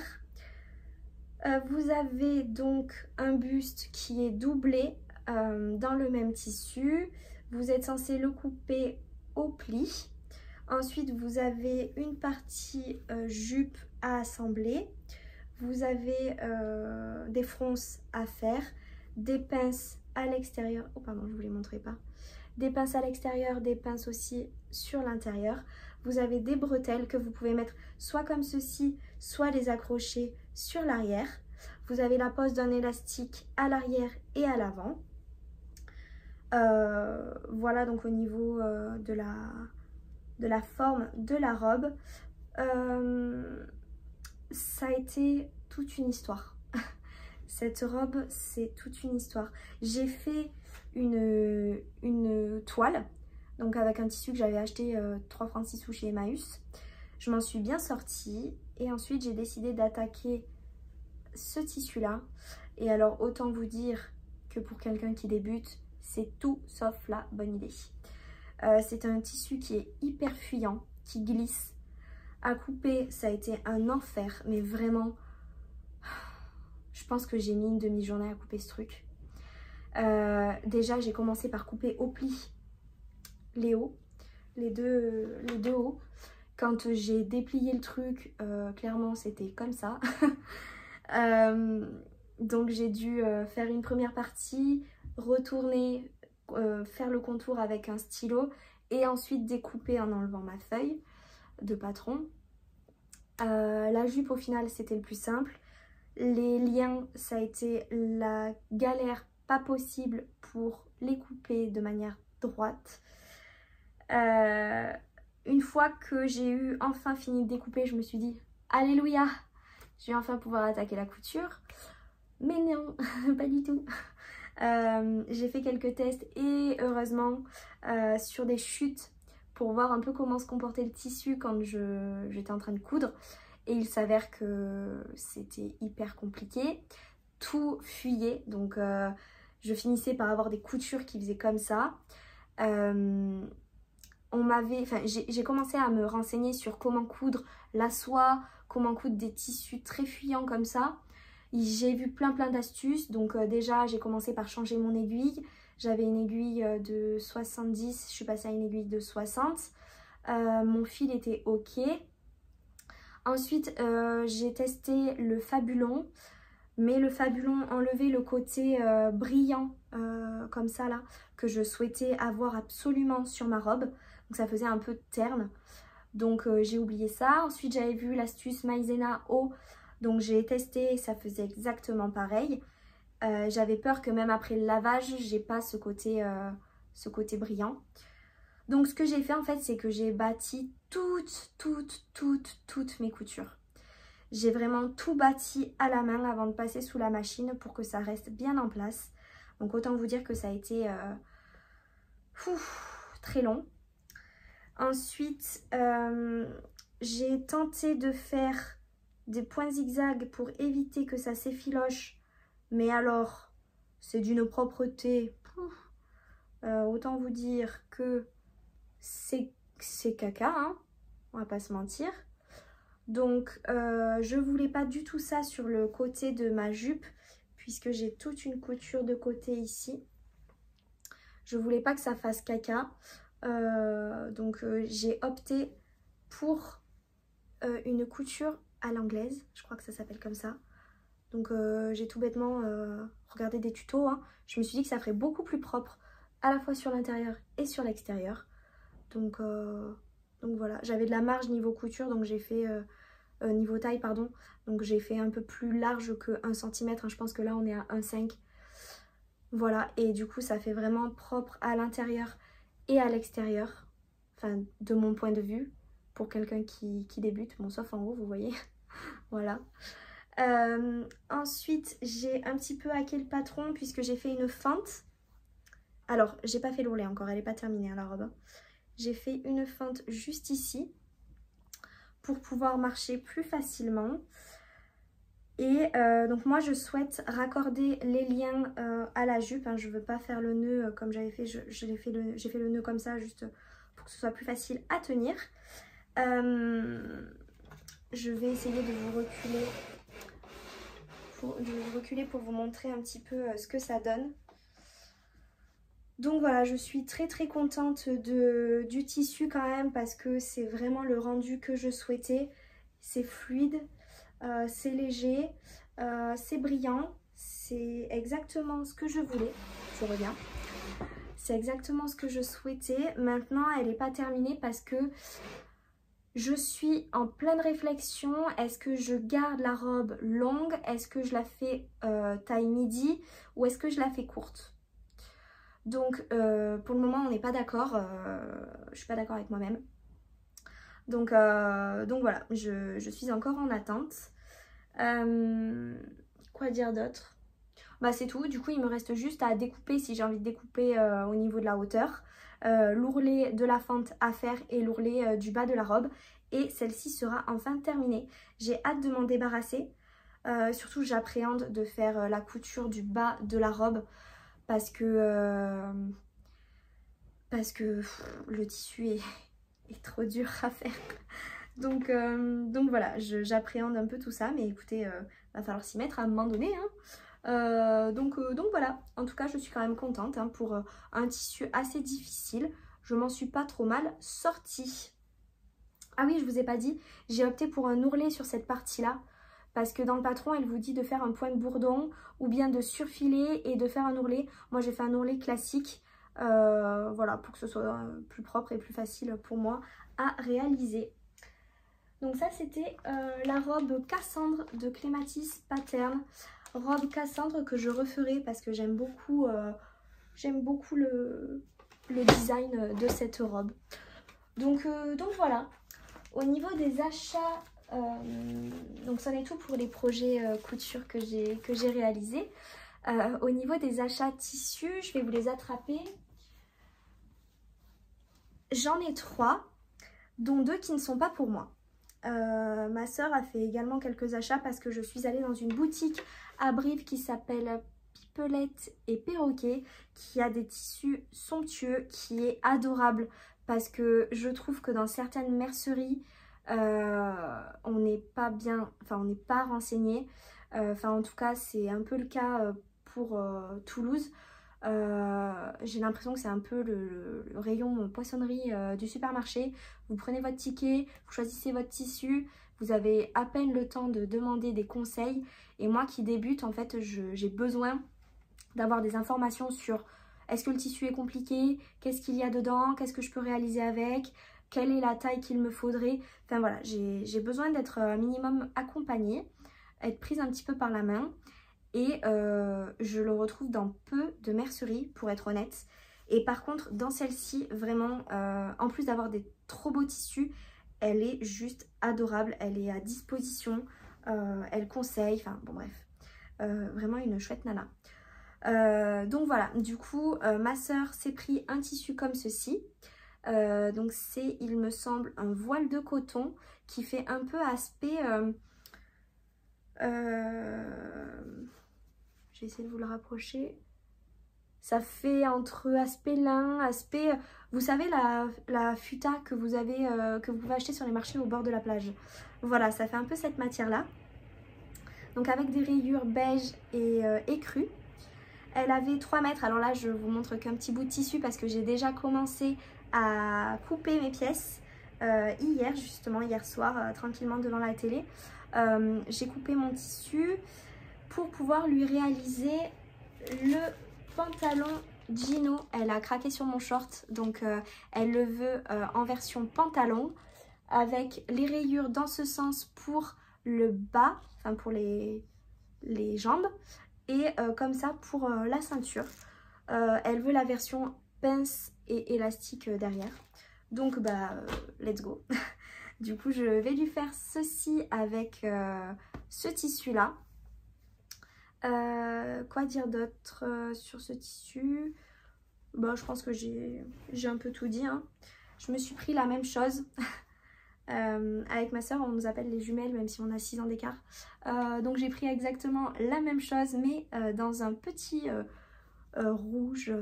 Speaker 1: Vous avez donc un buste qui est doublé dans le même tissu. Vous êtes censé le couper au pli. Ensuite vous avez une partie jupe à assembler. Vous avez des fronces à faire, des pinces à l'extérieur. Oh pardon, je ne vous les montrais pas. Des pinces à l'extérieur, des pinces aussi sur l'intérieur. Vous avez des bretelles que vous pouvez mettre soit comme ceci, soit les accrocher sur l'arrière. Vous avez la pose d'un élastique à l'arrière et à l'avant. Voilà donc au niveau de la forme de la robe. Ça a été toute une histoire. Cette robe, c'est toute une histoire. J'ai fait une toile, donc avec un tissu que j'avais acheté 3 francs 6 sous chez Emmaüs. Je m'en suis bien sortie et ensuite j'ai décidé d'attaquer ce tissu-là. Et alors autant vous dire que pour quelqu'un qui débute, c'est tout sauf la bonne idée. C'est un tissu qui est hyper fuyant, qui glisse. À couper, ça a été un enfer, mais vraiment, je pense que j'ai mis une demi-journée à couper ce truc. Déjà, j'ai commencé par couper au pli les hauts, les deux hauts. Quand j'ai déplié le truc, clairement, c'était comme ça. Donc, j'ai dû faire une première partie, retourner, faire le contour avec un stylo et ensuite découper en enlevant ma feuille de patron. La jupe, au final, c'était le plus simple. Les liens, ça a été la galère pas possible pour les couper de manière droite. Une fois que j'ai eu enfin fini de découper, je me suis dit alléluia, je vais enfin pouvoir attaquer la couture. Mais non, pas du tout. J'ai fait quelques tests et heureusement sur des chutes pour voir un peu comment se comportait le tissu quand j'étais en train de coudre. Et il s'avère que c'était hyper compliqué. Tout fuyait, donc je finissais par avoir des coutures qui faisaient comme ça. J'ai commencé à me renseigner sur comment coudre la soie, comment coudre des tissus très fuyants comme ça. J'ai vu plein d'astuces. Donc déjà, j'ai commencé par changer mon aiguille. J'avais une aiguille de 70, je suis passée à une aiguille de 60. Mon fil était ok. Ensuite, j'ai testé le Fabulon. Mais le Fabulon enlevait le côté brillant, comme ça là, que je souhaitais avoir absolument sur ma robe. Donc ça faisait un peu terne. Donc j'ai oublié ça. Ensuite, j'avais vu l'astuce Maïzena haut. Donc j'ai testé, ça faisait exactement pareil. J'avais peur que même après le lavage, j'ai pas ce côté brillant. Donc ce que j'ai fait en fait, c'est que j'ai bâti toutes mes coutures. J'ai vraiment tout bâti à la main avant de passer sous la machine pour que ça reste bien en place. Donc autant vous dire que ça a été très long. Ensuite, j'ai tenté de faire des points zigzags pour éviter que ça s'effiloche. Mais alors, c'est d'une propreté. Autant vous dire que c'est caca, hein, on va pas se mentir. Donc je voulais pas du tout ça sur le côté de ma jupe puisque j'ai toute une couture de côté ici. Je voulais pas que ça fasse caca. Donc j'ai opté pour une couture à l'anglaise, je crois que ça s'appelle comme ça. Donc j'ai tout bêtement regardé des tutos, hein. Je me suis dit que ça ferait beaucoup plus propre à la fois sur l'intérieur et sur l'extérieur. Donc voilà, j'avais de la marge niveau couture, donc j'ai fait niveau taille pardon, donc j'ai fait un peu plus large que 1 cm, hein. Je pense que là on est à 1,5. Voilà, et du coup ça fait vraiment propre à l'intérieur et à l'extérieur, enfin de mon point de vue, pour quelqu'un qui débute, bon sauf en haut vous voyez. Voilà. Ensuite j'ai un petit peu hacké le patron puisque j'ai fait une fente. Alors j'ai pas fait l'ourlet encore, elle n'est pas terminée hein, la robe. J'ai fait une fente juste ici pour pouvoir marcher plus facilement. Et donc moi je souhaite raccorder les liens à la jupe, hein. Je veux pas faire le nœud comme j'avais fait, j'ai fait le nœud comme ça juste pour que ce soit plus facile à tenir. Je vais essayer de vous reculer pour vous montrer un petit peu ce que ça donne. Donc voilà, je suis très contente du tissu quand même parce que c'est vraiment le rendu que je souhaitais. C'est fluide, c'est léger, c'est brillant, c'est exactement ce que je voulais. Je reviens. C'est exactement ce que je souhaitais. Maintenant, elle n'est pas terminée parce que je suis en pleine réflexion. Est-ce que je garde la robe longue? Est-ce que je la fais taille midi? Ou est-ce que je la fais courte? Donc pour le moment on n'est pas d'accord, je suis pas d'accord avec moi-même. Donc voilà, je suis encore en attente. Quoi dire d'autre? Bah c'est tout, du coup il me reste juste à découper si j'ai envie de découper au niveau de la hauteur. L'ourlet de la fente à faire et l'ourlet du bas de la robe. Et celle-ci sera enfin terminée. J'ai hâte de m'en débarrasser. Surtout j'appréhende de faire la couture du bas de la robe. Parce que le tissu est trop dur à faire. Donc voilà, j'appréhende un peu tout ça. Mais écoutez, va falloir s'y mettre à un moment donné. Hein. Donc voilà, en tout cas je suis quand même contente hein, pour un tissu assez difficile. Je m'en suis pas trop mal sortie. Ah oui, je vous ai pas dit, j'ai opté pour un ourlet sur cette partie-là. Parce que dans le patron, elle vous dit de faire un point de bourdon ou bien de surfiler et de faire un ourlet. Moi, j'ai fait un ourlet classique, voilà, pour que ce soit plus propre et plus facile pour moi à réaliser. Donc ça, c'était la robe Cassandre de Clématis Pattern. Robe Cassandre que je referai parce que j'aime beaucoup le design de cette robe. Donc voilà, au niveau des achats... donc c'en est tout pour les projets couture que j'ai réalisés. Au niveau des achats tissus, je vais vous les attraper. J'en ai 3, dont 2 qui ne sont pas pour moi. Ma soeur a fait également quelques achats parce que je suis allée dans une boutique à Brive qui s'appelle Pipelette et Perroquet, qui a des tissus somptueux, qui est adorable parce que je trouve que dans certaines merceries, on n'est pas bien, enfin on n'est pas renseigné, enfin en tout cas c'est un peu le cas pour Toulouse. J'ai l'impression que c'est un peu le rayon poissonnerie du supermarché. Vous prenez votre ticket, vous choisissez votre tissu, vous avez à peine le temps de demander des conseils. Et moi qui débute, en fait, j'ai besoin d'avoir des informations sur est-ce que le tissu est compliqué, qu'est-ce qu'il y a dedans, qu'est-ce que je peux réaliser avec, quelle est la taille qu'il me faudrait. Enfin voilà, j'ai besoin d'être minimum accompagnée, être prise un petit peu par la main. et je le retrouve dans peu de merceries pour être honnête. Et par contre dans celle-ci vraiment en plus d'avoir des trop beaux tissus, elle est juste adorable, elle est à disposition, elle conseille, enfin bon bref, vraiment une chouette nana. Donc voilà, du coup ma soeur s'est pris un tissu comme ceci. Donc c'est, il me semble, un voile de coton qui fait un peu aspect je vais essayer de vous le rapprocher. Ça fait entre aspect lin, aspect, vous savez la futa que vous avez, que vous pouvez acheter sur les marchés au bord de la plage. Voilà, ça fait un peu cette matière là. Donc avec des rayures beige et écru. Elle avait 3 mètres, alors là je vous montre qu'un petit bout de tissu parce que j'ai déjà commencé à couper mes pièces hier justement, hier soir, tranquillement devant la télé. J'ai coupé mon tissu pour pouvoir lui réaliser le pantalon Gino. Elle a craqué sur mon short, donc elle le veut en version pantalon avec les rayures dans ce sens pour le bas, enfin pour les jambes, et comme ça pour la ceinture. Elle veut la version pince et élastique derrière. Donc bah let's go. Du coup je vais lui faire ceci avec ce tissu là. Quoi dire d'autre sur ce tissu? Bon, je pense que j'ai un peu tout dit, hein. Je me suis pris la même chose. Avec ma soeur, on nous appelle les jumelles même si on a 6 ans d'écart. Donc j'ai pris exactement la même chose mais dans un petit rouge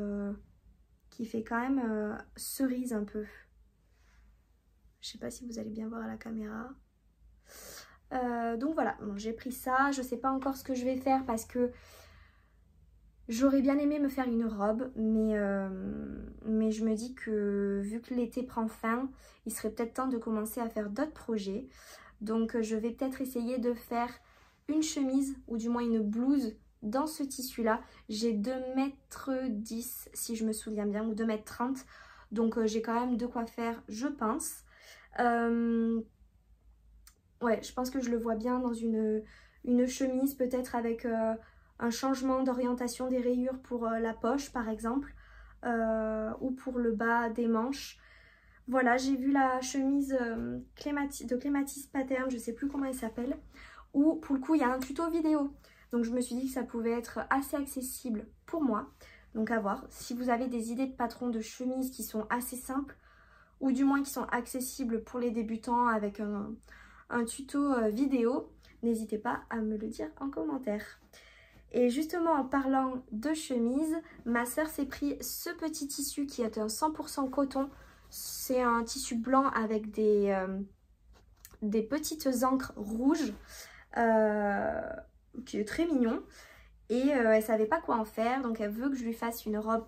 Speaker 1: qui fait quand même cerise un peu. Je sais pas si vous allez bien voir à la caméra. Donc voilà, bon, j'ai pris ça. Je sais pas encore ce que je vais faire parce que j'aurais bien aimé me faire une robe, mais je me dis que vu que l'été prend fin, il serait peut-être temps de commencer à faire d'autres projets. Donc je vais peut-être essayer de faire une chemise ou du moins une blouse dans ce tissu-là. J'ai 2,10 m si je me souviens bien, ou 2,30 m. Donc j'ai quand même de quoi faire, je pense. Ouais, je pense que je le vois bien dans une chemise, peut-être avec un changement d'orientation des rayures pour la poche par exemple, ou pour le bas des manches. Voilà, j'ai vu la chemise de Clématis Pattern, je sais plus comment elle s'appelle, où pour le coup il y a un tuto vidéo. Donc je me suis dit que ça pouvait être assez accessible pour moi. Donc à voir, si vous avez des idées de patrons de chemises qui sont assez simples, ou du moins qui sont accessibles pour les débutants avec un tuto vidéo, n'hésitez pas à me le dire en commentaire. Et justement en parlant de chemise, ma soeur s'est pris ce petit tissu qui est un 100% coton. C'est un tissu blanc avec des petites encres rouges qui est très mignon. Et elle savait pas quoi en faire, donc elle veut que je lui fasse une robe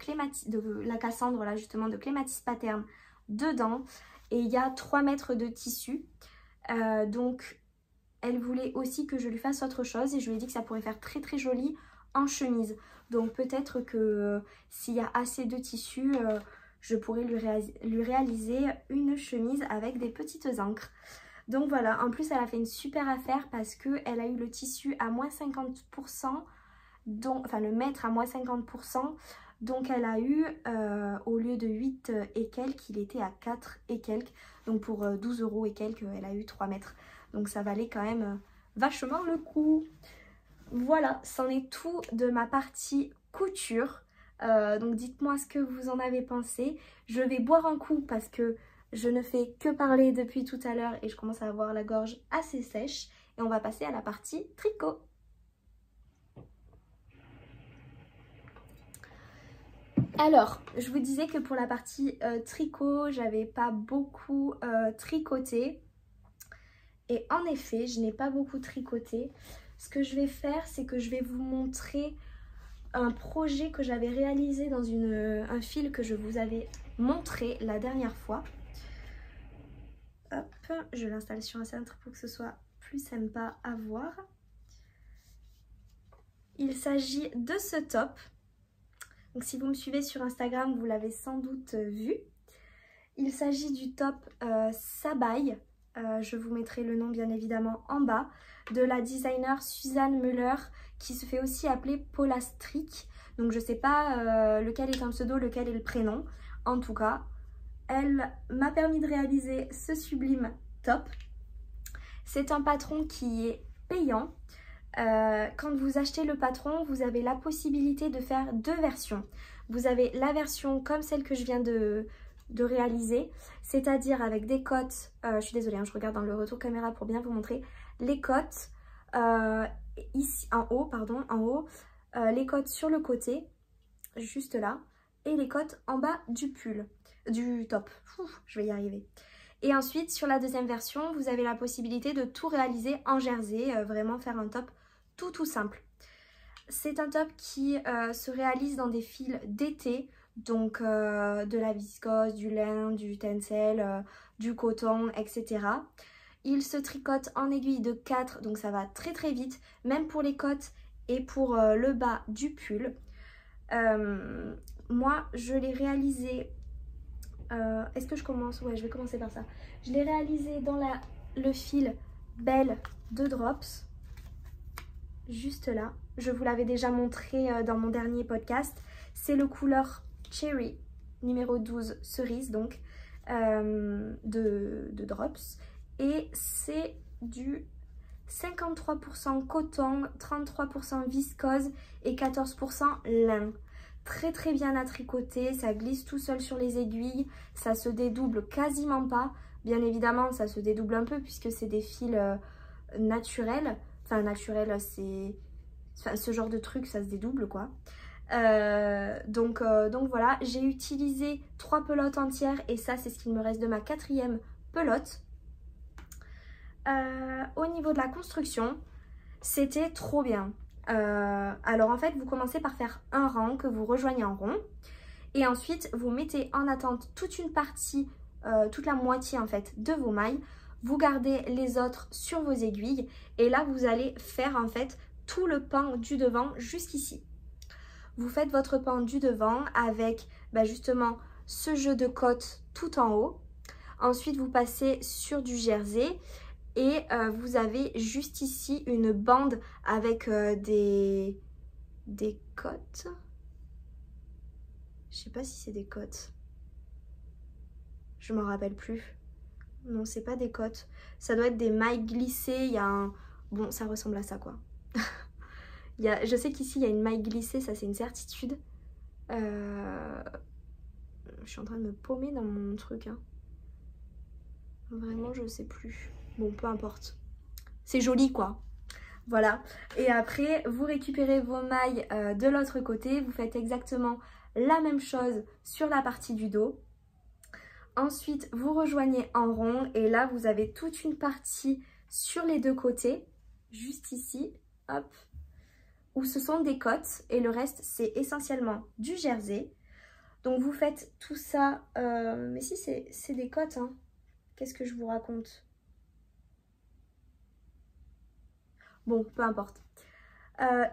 Speaker 1: de la Cassandre, là justement de Clématis Pattern dedans. Et il y a 3 mètres de tissu, donc elle voulait aussi que je lui fasse autre chose et je lui ai dit que ça pourrait faire très très joli en chemise. Donc peut-être que s'il y a assez de tissu, je pourrais lui réaliser une chemise avec des petites encres. Donc voilà, en plus elle a fait une super affaire parce qu'elle a eu le tissu à moins 50%, donc, enfin le mètre à moins 50%. Donc elle a eu, au lieu de 8 et quelques, il était à 4 et quelques. Donc pour 12 € et quelques, elle a eu 3 mètres. Donc ça valait quand même vachement le coup. Voilà, c'en est tout de ma partie couture. Donc dites-moi ce que vous en avez pensé. Je vais boire un coup parce que je ne fais que parler depuis tout à l'heure et je commence à avoir la gorge assez sèche. Et on va passer à la partie tricot. Alors, je vous disais que pour la partie tricot, j'avais pas beaucoup tricoté. Et en effet, je n'ai pas beaucoup tricoté. Ce que je vais faire, c'est que je vais vous montrer un projet que j'avais réalisé dans un fil que je vous avais montré la dernière fois. Hop, je l'installe sur un cintre pour que ce soit plus sympa à voir. Il s'agit de ce top. Donc si vous me suivez sur Instagram, vous l'avez sans doute vu. Il s'agit du top Sabaye. Je vous mettrai le nom bien évidemment en bas, de la designer Suzanne Müller, qui se fait aussi appeler Polastric. Donc je sais pas lequel est un pseudo, lequel est le prénom. En tout cas, elle m'a permis de réaliser ce sublime top. C'est un patron qui est payant. Quand vous achetez le patron, vous avez la possibilité de faire deux versions. Vous avez la version comme celle que je viens de réaliser, c'est-à-dire avec des cotes, je suis désolée, hein, je regarde dans le retour caméra pour bien vous montrer, les cotes ici en haut, les cotes sur le côté, juste là, et les cotes en bas du pull, du top. Ouf, je vais y arriver. Et ensuite, sur la deuxième version, vous avez la possibilité de tout réaliser en jersey, vraiment faire un top tout simple. C'est un top qui se réalise dans des fils d'été, donc de la viscose, du lin, du tencel, du coton, etc. Il se tricote en aiguille de 4, donc ça va très vite, même pour les côtes et pour le bas du pull. Moi, je l'ai réalisé... Est-ce que je commence? Ouais, je vais commencer par ça. Je l'ai réalisé dans le fil Belle de Drops. Juste là. Je vous l'avais déjà montré dans mon dernier podcast. C'est le couleur Cherry, numéro 12, cerise donc, de Drops. Et c'est du 53% coton, 33% viscose et 14% lin. Très bien à tricoter, ça glisse tout seul sur les aiguilles, ça se dédouble quasiment pas. Bien évidemment, ça se dédouble un peu puisque c'est des fils naturels. Enfin, naturel, c'est... Enfin, ce genre de truc, ça se dédouble, quoi. Donc voilà, j'ai utilisé 3 pelotes entières et ça, c'est ce qu'il me reste de ma 4e pelote. Au niveau de la construction, c'était trop bien. Alors en fait, vous commencez par faire un rang que vous rejoignez en rond. Et ensuite, vous mettez en attente toute une partie, toute la moitié en fait, de vos mailles. Vous gardez les autres sur vos aiguilles. Et là, vous allez faire en fait tout le pan du devant jusqu'ici. Vous faites votre pan du devant avec justement ce jeu de côte tout en haut. Ensuite, vous passez sur du jersey. Et vous avez juste ici une bande avec des côtes. Je sais pas si c'est des côtes. Je m'en rappelle plus. Non, c'est pas des côtes. Ça doit être des mailles glissées. Il y a un... Bon, ça ressemble à ça, quoi. Je sais qu'ici, il y a une maille glissée. Ça, c'est une certitude. Je suis en train de me paumer dans mon truc. Hein. Vraiment, je sais plus. Bon, peu importe. C'est joli, quoi. Voilà. Et après, vous récupérez vos mailles de l'autre côté. Vous faites exactement la même chose sur la partie du dos. Ensuite, vous rejoignez en rond. Et là, vous avez toute une partie sur les deux côtés. Juste ici. Hop. Où ce sont des côtes. Et le reste, c'est essentiellement du jersey. Donc, vous faites tout ça. Mais si, c'est des côtes, hein. Qu'est-ce que je vous raconte ? Bon, peu importe.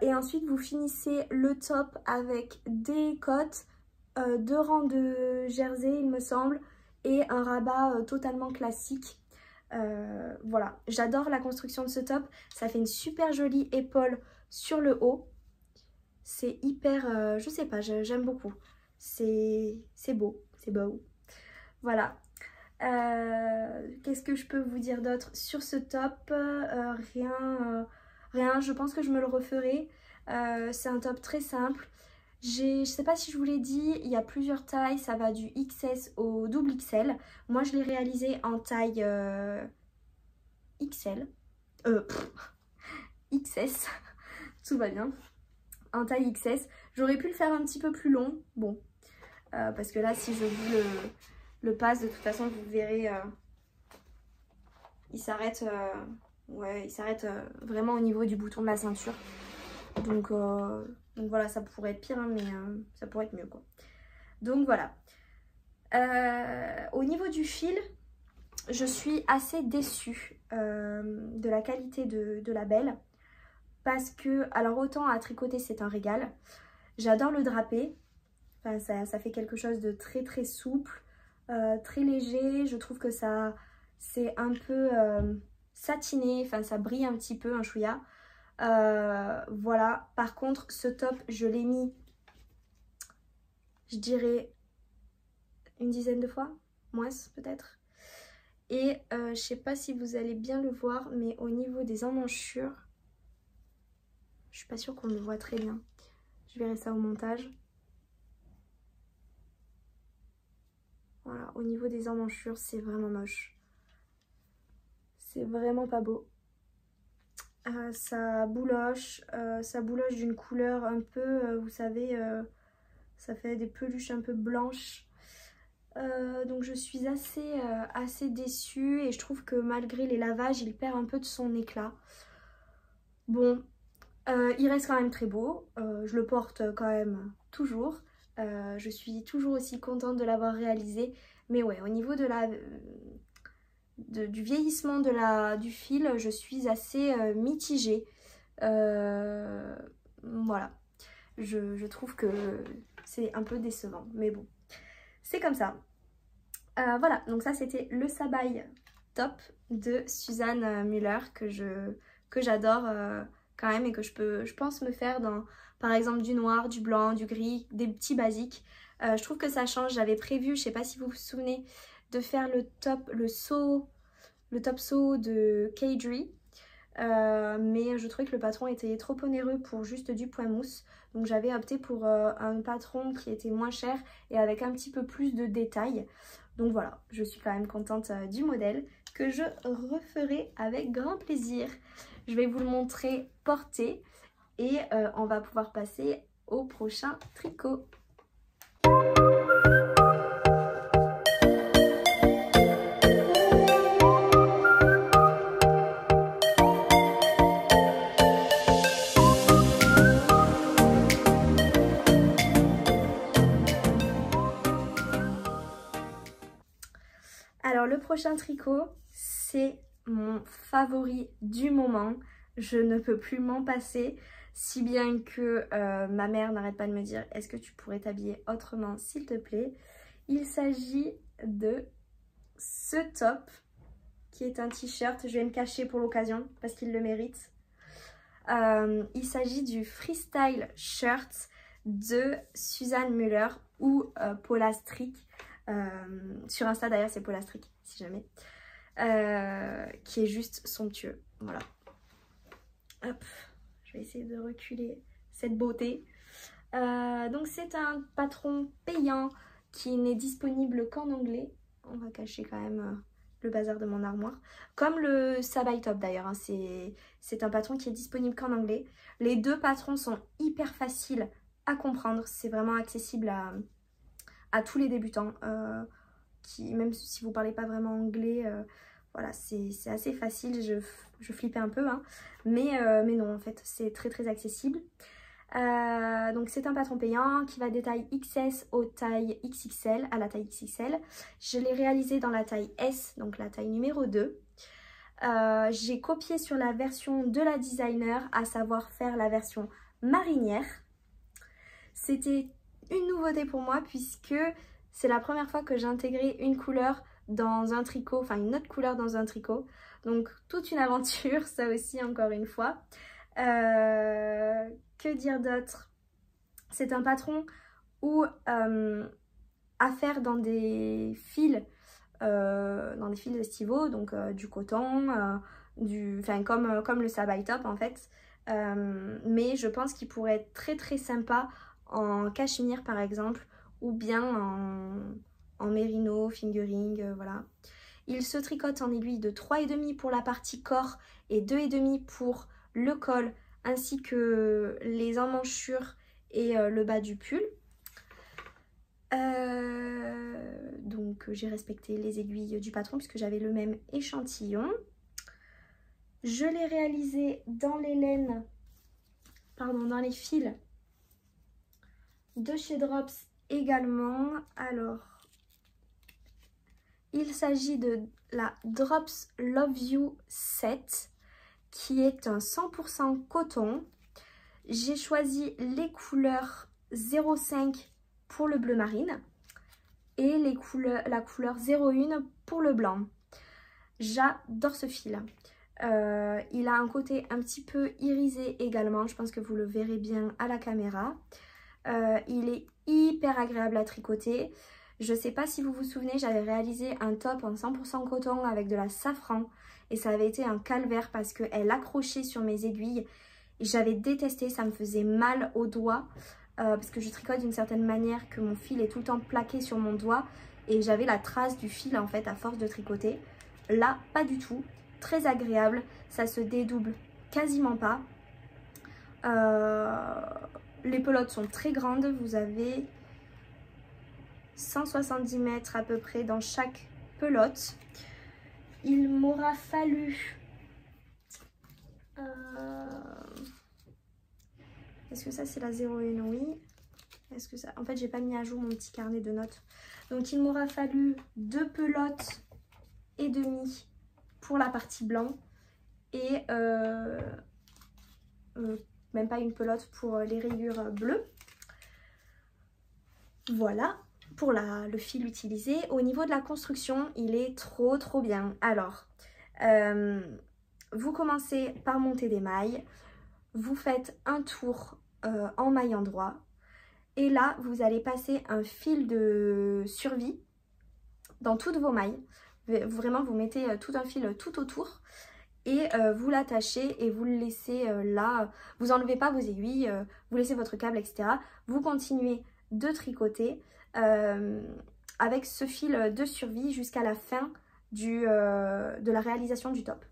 Speaker 1: Et ensuite, vous finissez le top avec des côtes, 2 rangs de jersey, il me semble, et un rabat totalement classique. Voilà, j'adore la construction de ce top. Ça fait une super jolie épaule sur le haut. C'est hyper, je sais pas, j'aime beaucoup. C'est beau, c'est beau. Voilà. Qu'est-ce que je peux vous dire d'autre sur ce top? Rien, je pense que je me le referai. C'est un top très simple. Je sais pas si je vous l'ai dit, il y a plusieurs tailles, ça va du XS au double XL. Moi je l'ai réalisé en taille XL. XS, tout va bien. En taille XS. J'aurais pu le faire un petit peu plus long, bon. Parce que là si je vous le passe, de toute façon vous verrez, il s'arrête vraiment au niveau du bouton de la ceinture. Donc voilà, ça pourrait être pire, hein, mais ça pourrait être mieux, quoi. Donc voilà. Au niveau du fil, je suis assez déçue de la qualité de la Belle. Parce que, alors autant à tricoter c'est un régal. J'adore le draper. Enfin, ça fait quelque chose de très souple, très léger. Je trouve que ça c'est un peu satiné, enfin ça brille un petit peu, un chouïa. Voilà, par contre ce top je l'ai mis, je dirais une dizaine de fois, moins peut-être. Et je sais pas si vous allez bien le voir, mais au niveau des emmanchures, je suis pas sûre qu'on le voit très bien. Je verrai ça au montage. Voilà, au niveau des emmanchures, c'est vraiment moche. C'est vraiment pas beau. Ça bouloche d'une couleur un peu, vous savez, ça fait des peluches un peu blanches. Donc je suis assez déçue et je trouve que malgré les lavages, il perd un peu de son éclat. Bon, il reste quand même très beau, je le porte quand même toujours. Je suis toujours aussi contente de l'avoir réalisé. Mais ouais, au niveau de du vieillissement du fil, je suis assez mitigée. Voilà, je trouve que c'est un peu décevant, mais bon, c'est comme ça. Voilà, donc ça c'était le Sabaï Top de Suzanne Müller que j'adore quand même et que je pense me faire dans par exemple du noir, du blanc, du gris, des petits basiques. Je trouve que ça change. J'avais prévu, je sais pas si vous vous souvenez, de faire le top sew de Kadri. Mais je trouvais que le patron était trop onéreux pour juste du point mousse. Donc j'avais opté pour un patron qui était moins cher et avec un petit peu plus de détails. Donc voilà, je suis quand même contente du modèle que je referai avec grand plaisir. Je vais vous le montrer porté et on va pouvoir passer au prochain tricot. Alors le prochain tricot, c'est mon favori du moment. Je ne peux plus m'en passer, si bien que ma mère n'arrête pas de me dire « Est-ce que tu pourrais t'habiller autrement, s'il te plaît ?» Il s'agit de ce top, qui est un t-shirt. Je vais me cacher pour l'occasion, parce qu'il le mérite. Il s'agit du Freestyle Shirt de Suzanne Müller ou Paula Strick. Sur Insta d'ailleurs c'est Paula Strick si jamais, qui est juste somptueux. Voilà, hop, je vais essayer de reculer cette beauté. Donc c'est un patron payant qui n'est disponible qu'en anglais. On va cacher quand même le bazar de mon armoire, comme le Sabaï Top d'ailleurs, hein. C'est un patron qui est disponible qu'en anglais. Les deux patrons sont hyper faciles à comprendre, c'est vraiment accessible à tous les débutants, même si vous parlez pas vraiment anglais, voilà, c'est assez facile. Je flippais un peu, hein, mais non, en fait c'est très accessible. Donc c'est un patron payant qui va des tailles XS aux tailles XXL, à la taille XXL. Je l'ai réalisé dans la taille S, donc la taille numéro 2. J'ai copié sur la version de la designer, à savoir faire la version marinière. C'était une nouveauté pour moi puisque c'est la première fois que j'ai intégré une couleur dans un tricot, enfin une autre couleur dans un tricot. Donc toute une aventure, ça aussi encore une fois. Que dire d'autre? C'est un patron où à faire dans des fils estivaux, donc du coton, comme le Sabaï Top en fait. Mais je pense qu'il pourrait être très sympa en cachemire par exemple, ou bien en mérino, fingering, voilà. Il se tricote en aiguille de 3,5 pour la partie corps et 2,5 pour le col, ainsi que les emmanchures et le bas du pull. Donc j'ai respecté les aiguilles du patron puisque j'avais le même échantillon. Je l'ai réalisé dans les laines, dans les fils de chez Drops également. Alors, il s'agit de la Drops Love You 7 qui est un 100% coton. J'ai choisi les couleurs 05 pour le bleu marine et la couleur 01 pour le blanc. J'adore ce fil. Il a un côté un petit peu irisé également, je pense que vous le verrez bien à la caméra. Il est hyper agréable à tricoter. Je sais pas si vous vous souvenez, j'avais réalisé un top en 100% coton avec de la safran et ça avait été un calvaire parce qu'elle accrochait sur mes aiguilles. J'avais détesté, ça me faisait mal aux doigts parce que je tricote d'une certaine manière que mon fil est tout le temps plaqué sur mon doigt et j'avais la trace du fil en fait à force de tricoter. Là, pas du tout. Très agréable, ça se dédouble quasiment pas. Les pelotes sont très grandes, vous avez 170 mètres à peu près dans chaque pelote. Il m'aura fallu... Est-ce que ça c'est la 01? Oui. Est-ce que ça... En fait j'ai pas mis à jour mon petit carnet de notes. Donc il m'aura fallu 2 pelotes et demie pour la partie blanc et même pas une pelote pour les rayures bleues. Voilà pour le fil utilisé. Au niveau de la construction, il est trop bien. Alors, vous commencez par monter des mailles, vous faites un tour en maille endroit et là, vous allez passer un fil de survie dans toutes vos mailles. Vraiment, vous mettez tout un fil tout autour et vous l'attachez et vous le laissez là. Vous enlevez pas vos aiguilles, vous laissez votre câble, etc. Vous continuez de tricoter avec ce fil de survie jusqu'à la fin de la réalisation du top.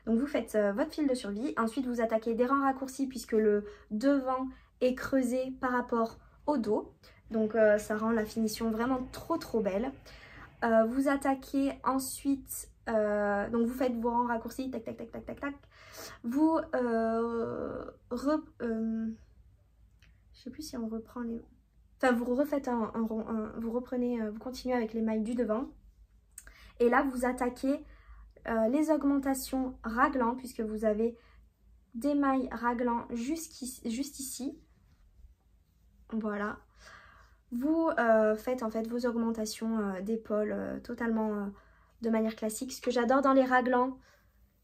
Speaker 1: Donc vous faites votre fil de survie, ensuite vous attaquez des rangs raccourcis puisque le devant est creusé par rapport au dos. Donc ça rend la finition vraiment trop belle. Vous attaquez ensuite, donc vous faites vos rangs raccourcis, tac. Vous je sais plus si on reprend les... Enfin vous refaites vous continuez avec les mailles du devant. Et là vous attaquez les augmentations raglan puisque vous avez des mailles raglan juste ici. Voilà. Vous faites en fait vos augmentations d'épaule totalement de manière classique. Ce que j'adore dans les raglans,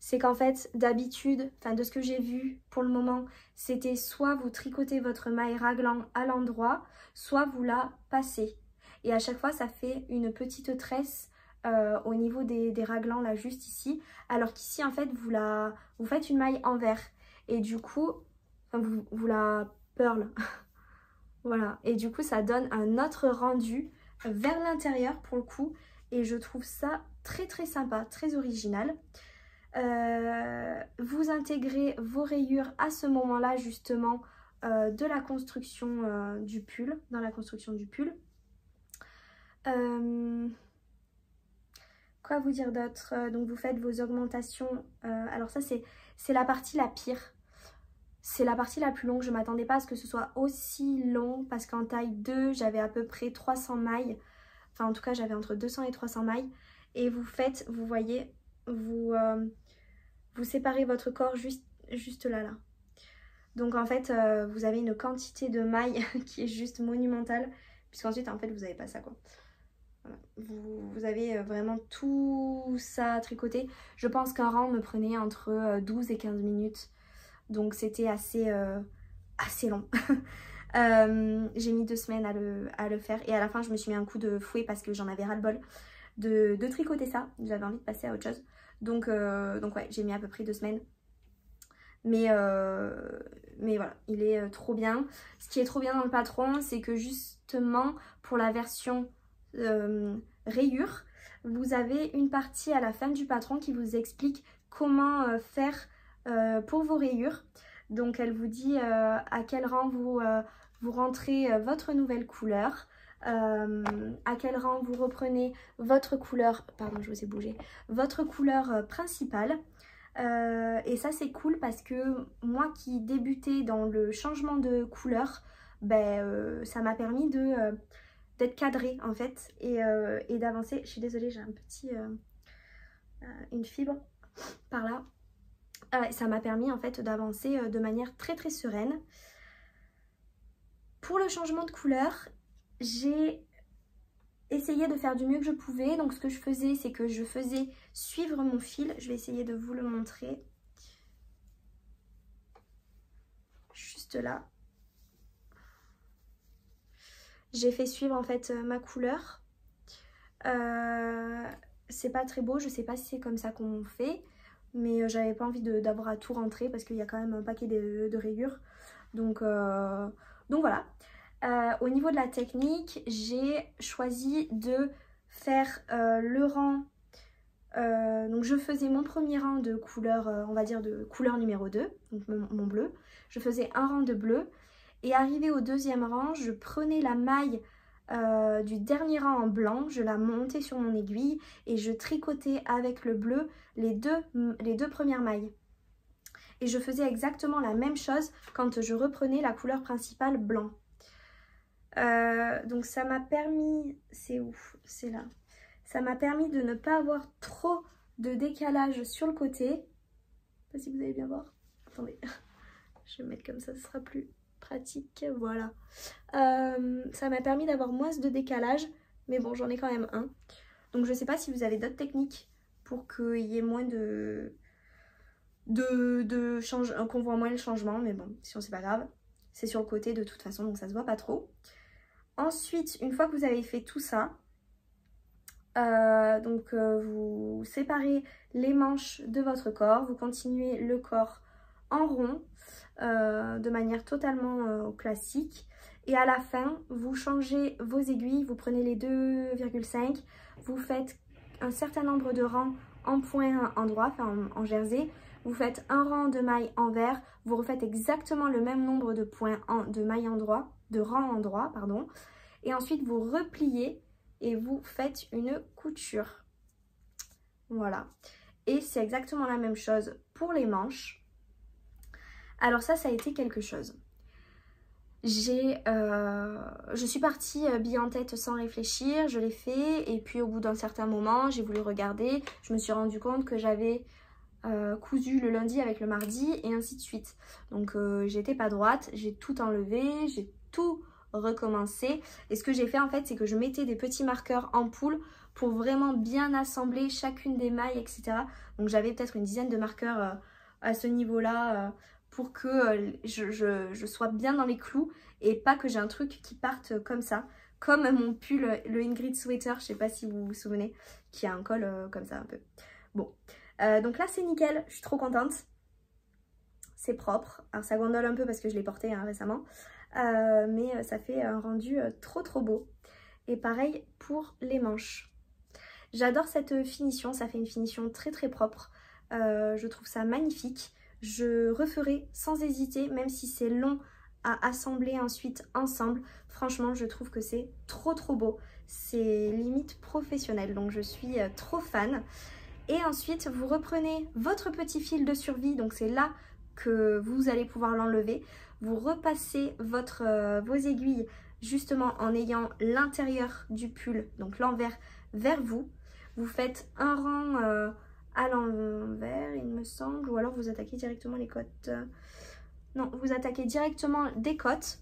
Speaker 1: c'est qu'en fait d'habitude, enfin de ce que j'ai vu pour le moment, c'était soit vous tricotez votre maille raglan à l'endroit, soit vous la passez. Et à chaque fois ça fait une petite tresse au niveau des raglans là juste ici. Alors qu'ici en fait vous faites une maille envers. Et du coup, enfin, vous la pearl. Voilà, et du coup ça donne un autre rendu vers l'intérieur pour le coup et je trouve ça très sympa, très original. Vous intégrez vos rayures à ce moment-là justement de la construction du pull, dans la construction du pull. Quoi vous dire d'autre? Donc vous faites vos augmentations, alors ça c'est la partie la pire. C'est la partie la plus longue, je ne m'attendais pas à ce que ce soit aussi long parce qu'en taille 2, j'avais à peu près 300 mailles. Enfin en tout cas, j'avais entre 200 et 300 mailles. Et vous faites, vous voyez, vous séparez votre corps juste là. Donc en fait, vous avez une quantité de mailles qui est juste monumentale. Puisqu'ensuite, en fait, vous n'avez pas ça quoi. Voilà. Vous avez vraiment tout ça à tricoter. Je pense qu'un rang me prenait entre 12 et 15 minutes. Donc c'était assez long. J'ai mis 2 semaines à le faire. Et à la fin je me suis mis un coup de fouet parce que j'en avais ras-le-bol de tricoter ça. J'avais envie de passer à autre chose. Donc ouais, j'ai mis à peu près 2 semaines. Mais voilà, il est trop bien. Ce qui est trop bien dans le patron, c'est que justement pour la version rayure, vous avez une partie à la fin du patron qui vous explique comment faire pour vos rayures. Donc elle vous dit à quel rang vous rentrez votre nouvelle couleur, à quel rang vous reprenez votre couleur, pardon je vous ai bougé, votre couleur principale. Et ça c'est cool parce que moi qui débutais dans le changement de couleur, ben, ça m'a permis d'être cadrée en fait et d'avancer. Je suis désolée, j'ai un petit une fibre par là. Ça m'a permis en fait d'avancer de manière très sereine. Pour le changement de couleur, j'ai essayé de faire du mieux que je pouvais. Donc ce que je faisais, c'est que je faisais suivre mon fil. Je vais essayer de vous le montrer. Juste là. J'ai fait suivre en fait ma couleur. C'est pas très beau, je sais pas si c'est comme ça qu'on fait. Mais j'avais pas envie d'avoir à tout rentrer parce qu'il y a quand même un paquet de rayures. Donc voilà. Au niveau de la technique, j'ai choisi de faire le rang. Donc je faisais mon premier rang de couleur, on va dire de couleur numéro 2, donc mon bleu. Je faisais un rang de bleu et arrivé au deuxième rang, je prenais la maille du dernier rang en blanc, je la montais sur mon aiguille et je tricotais avec le bleu les deux premières mailles. Et je faisais exactement la même chose quand je reprenais la couleur principale blanc. Donc ça m'a permis, c'est où? C'est là. Ça m'a permis de ne pas avoir trop de décalage sur le côté. Je ne sais pas si vous allez bien voir. Attendez, je vais me mettre comme ça, ce sera plus pratique. Voilà. Ça m'a permis d'avoir moins de décalage, mais bon, j'en ai quand même un. Donc je ne sais pas si vous avez d'autres techniques pour qu'il y ait moins qu'on voit moins le changement, mais bon, sinon c'est pas grave. C'est sur le côté de toute façon, donc ça se voit pas trop. Ensuite, une fois que vous avez fait tout ça, vous séparez les manches de votre corps, vous continuez le corps en rond de manière totalement classique et à la fin vous changez vos aiguilles, vous prenez les 2,5, vous faites un certain nombre de rangs en point endroit, enfin en jersey, vous faites un rang de mailles envers, vous refaites exactement le même nombre de points de mailles endroit, de rangs endroit, pardon, et ensuite vous repliez et vous faites une couture. Voilà. Et c'est exactement la même chose pour les manches. Alors ça a été quelque chose. Je suis partie bille en tête sans réfléchir, je l'ai fait et puis au bout d'un certain moment, j'ai voulu regarder. Je me suis rendu compte que j'avais cousu le lundi avec le mardi et ainsi de suite. Donc j'étais pas droite, j'ai tout enlevé, j'ai tout recommencer et ce que j'ai fait en fait c'est que je mettais des petits marqueurs en poule pour vraiment bien assembler chacune des mailles, etc. Donc j'avais peut-être une dizaine de marqueurs à ce niveau là pour que je sois bien dans les clous et pas que j'ai un truc qui parte comme ça, comme mon pull, le Ingrid Sweater, je sais pas si vous vous souvenez, qui a un col comme ça un peu. Bon, donc là c'est nickel, je suis trop contente, c'est propre, alors ça gondole un peu parce que je l'ai porté récemment. Mais ça fait un rendu trop beau. Et pareil pour les manches. J'adore cette finition, ça fait une finition très propre. Je trouve ça magnifique. Je referai sans hésiter, même si c'est long à assembler ensuite ensemble. Franchement, je trouve que c'est trop beau. C'est limite professionnel, donc je suis trop fan. Et ensuite, vous reprenez votre petit fil de survie, donc c'est là que vous allez pouvoir l'enlever. Vous repassez vos aiguilles justement en ayant l'intérieur du pull, donc l'envers, vers vous. Vous faites un rang à l'envers, il me semble, ou alors vous attaquez directement les côtes. Non, vous attaquez directement des côtes,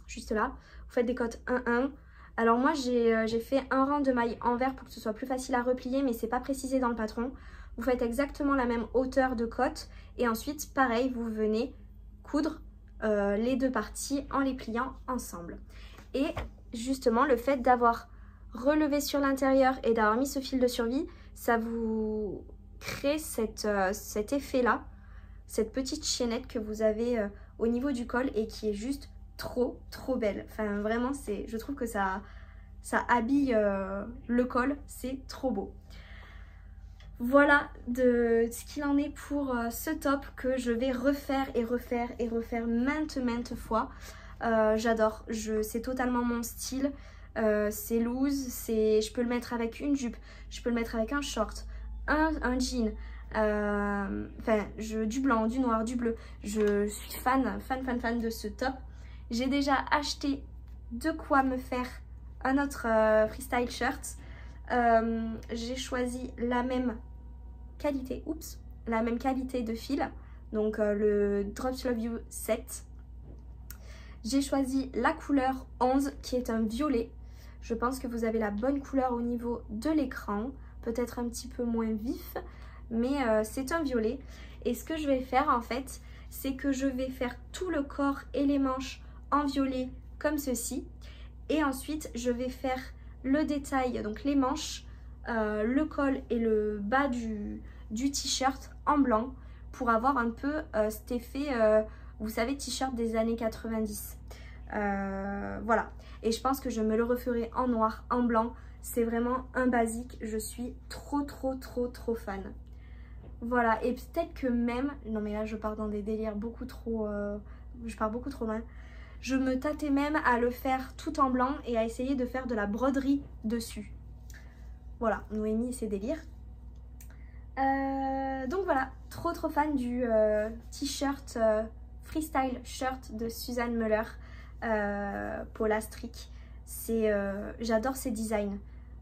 Speaker 1: juste là. Vous faites des côtes 1-1. Alors moi, j'ai fait un rang de mailles envers pour que ce soit plus facile à replier, mais c'est pas précisé dans le patron. Vous faites exactement la même hauteur de côte et ensuite, pareil, vous venez coudre les deux parties en les pliant ensemble. Et justement, le fait d'avoir relevé sur l'intérieur et d'avoir mis ce fil de survie, ça vous crée cet effet-là, cette petite chaînette que vous avez au niveau du col et qui est juste trop belle. Enfin, vraiment, je trouve que ça habille le col, c'est trop beau. Voilà de ce qu'il en est pour ce top que je vais refaire et refaire maintes fois. J'adore, c'est totalement mon style, c'est loose, je peux le mettre avec une jupe, je peux le mettre avec un short, un jean, du blanc, du noir, du bleu. Je suis fan de ce top. J'ai déjà acheté de quoi me faire un autre freestyle shirt. J'ai choisi la même qualité, de fil, donc le Drops Love You 7. J'ai choisi la couleur 11 qui est un violet. Je pense que vous avez la bonne couleur au niveau de l'écran, peut-être un petit peu moins vif, mais c'est un violet. Et ce que je vais faire en fait, c'est que je vais faire tout le corps et les manches en violet comme ceci. Et ensuite, je vais faire le détail, donc les manches, le col et le bas du t-shirt en blanc pour avoir un peu cet effet, vous savez, t-shirt des années 90. Voilà. Et je pense que je me le referai en noir, en blanc. C'est vraiment un basique. Je suis trop fan. Voilà. Et peut-être que même... Non mais là je pars dans des délires beaucoup trop... je pars beaucoup trop loin. Je me tâtais même à le faire tout en blanc et à essayer de faire de la broderie dessus. Voilà, Noémie et ses délires. Donc voilà, trop fan du t-shirt freestyle shirt de Suzanne Muller, Paula Strick. J'adore ses designs.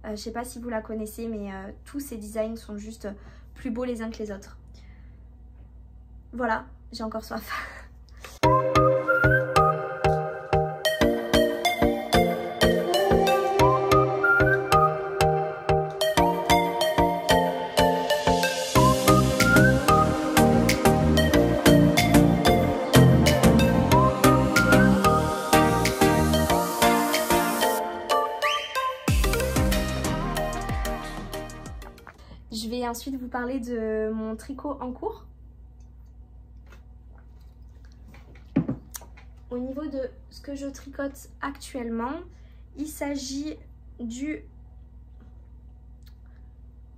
Speaker 1: Je sais pas si vous la connaissez, mais tous ses designs sont juste plus beaux les uns que les autres. Voilà, j'ai encore soif. Je vais ensuite vous parler de mon tricot en cours. Au niveau de ce que je tricote actuellement, il s'agit du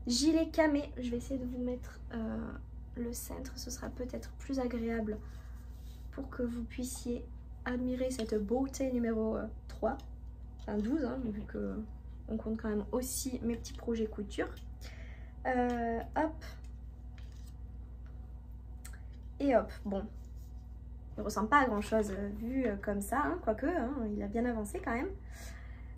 Speaker 1: gilet camé. Je vais essayer de vous mettre le centre, ce sera peut-être plus agréable pour que vous puissiez admirer cette beauté numéro 3, enfin 12, hein, vu qu'on compte quand même aussi mes petits projets couture. Hop. Et hop, bon. Il ressemble pas à grand chose vu comme ça, hein, quoique, hein, il a bien avancé quand même.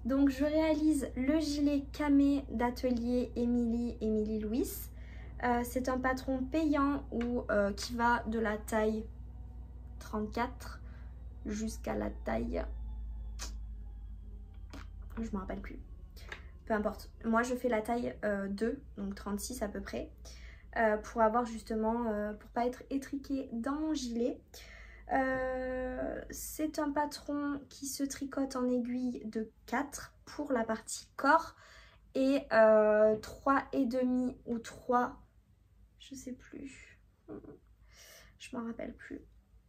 Speaker 1: Donc je réalise le gilet camé d'atelier Émilie Louis. C'est un patron payant qui va de la taille 34 jusqu'à la taille... Je me rappelle plus. Peu importe. Moi je fais la taille 2, donc 36 à peu près. Pour avoir justement, pour pas être étriquée dans mon gilet. C'est un patron qui se tricote en aiguille de 4 pour la partie corps et 3,5 ou 3, je sais plus, je m'en rappelle plus,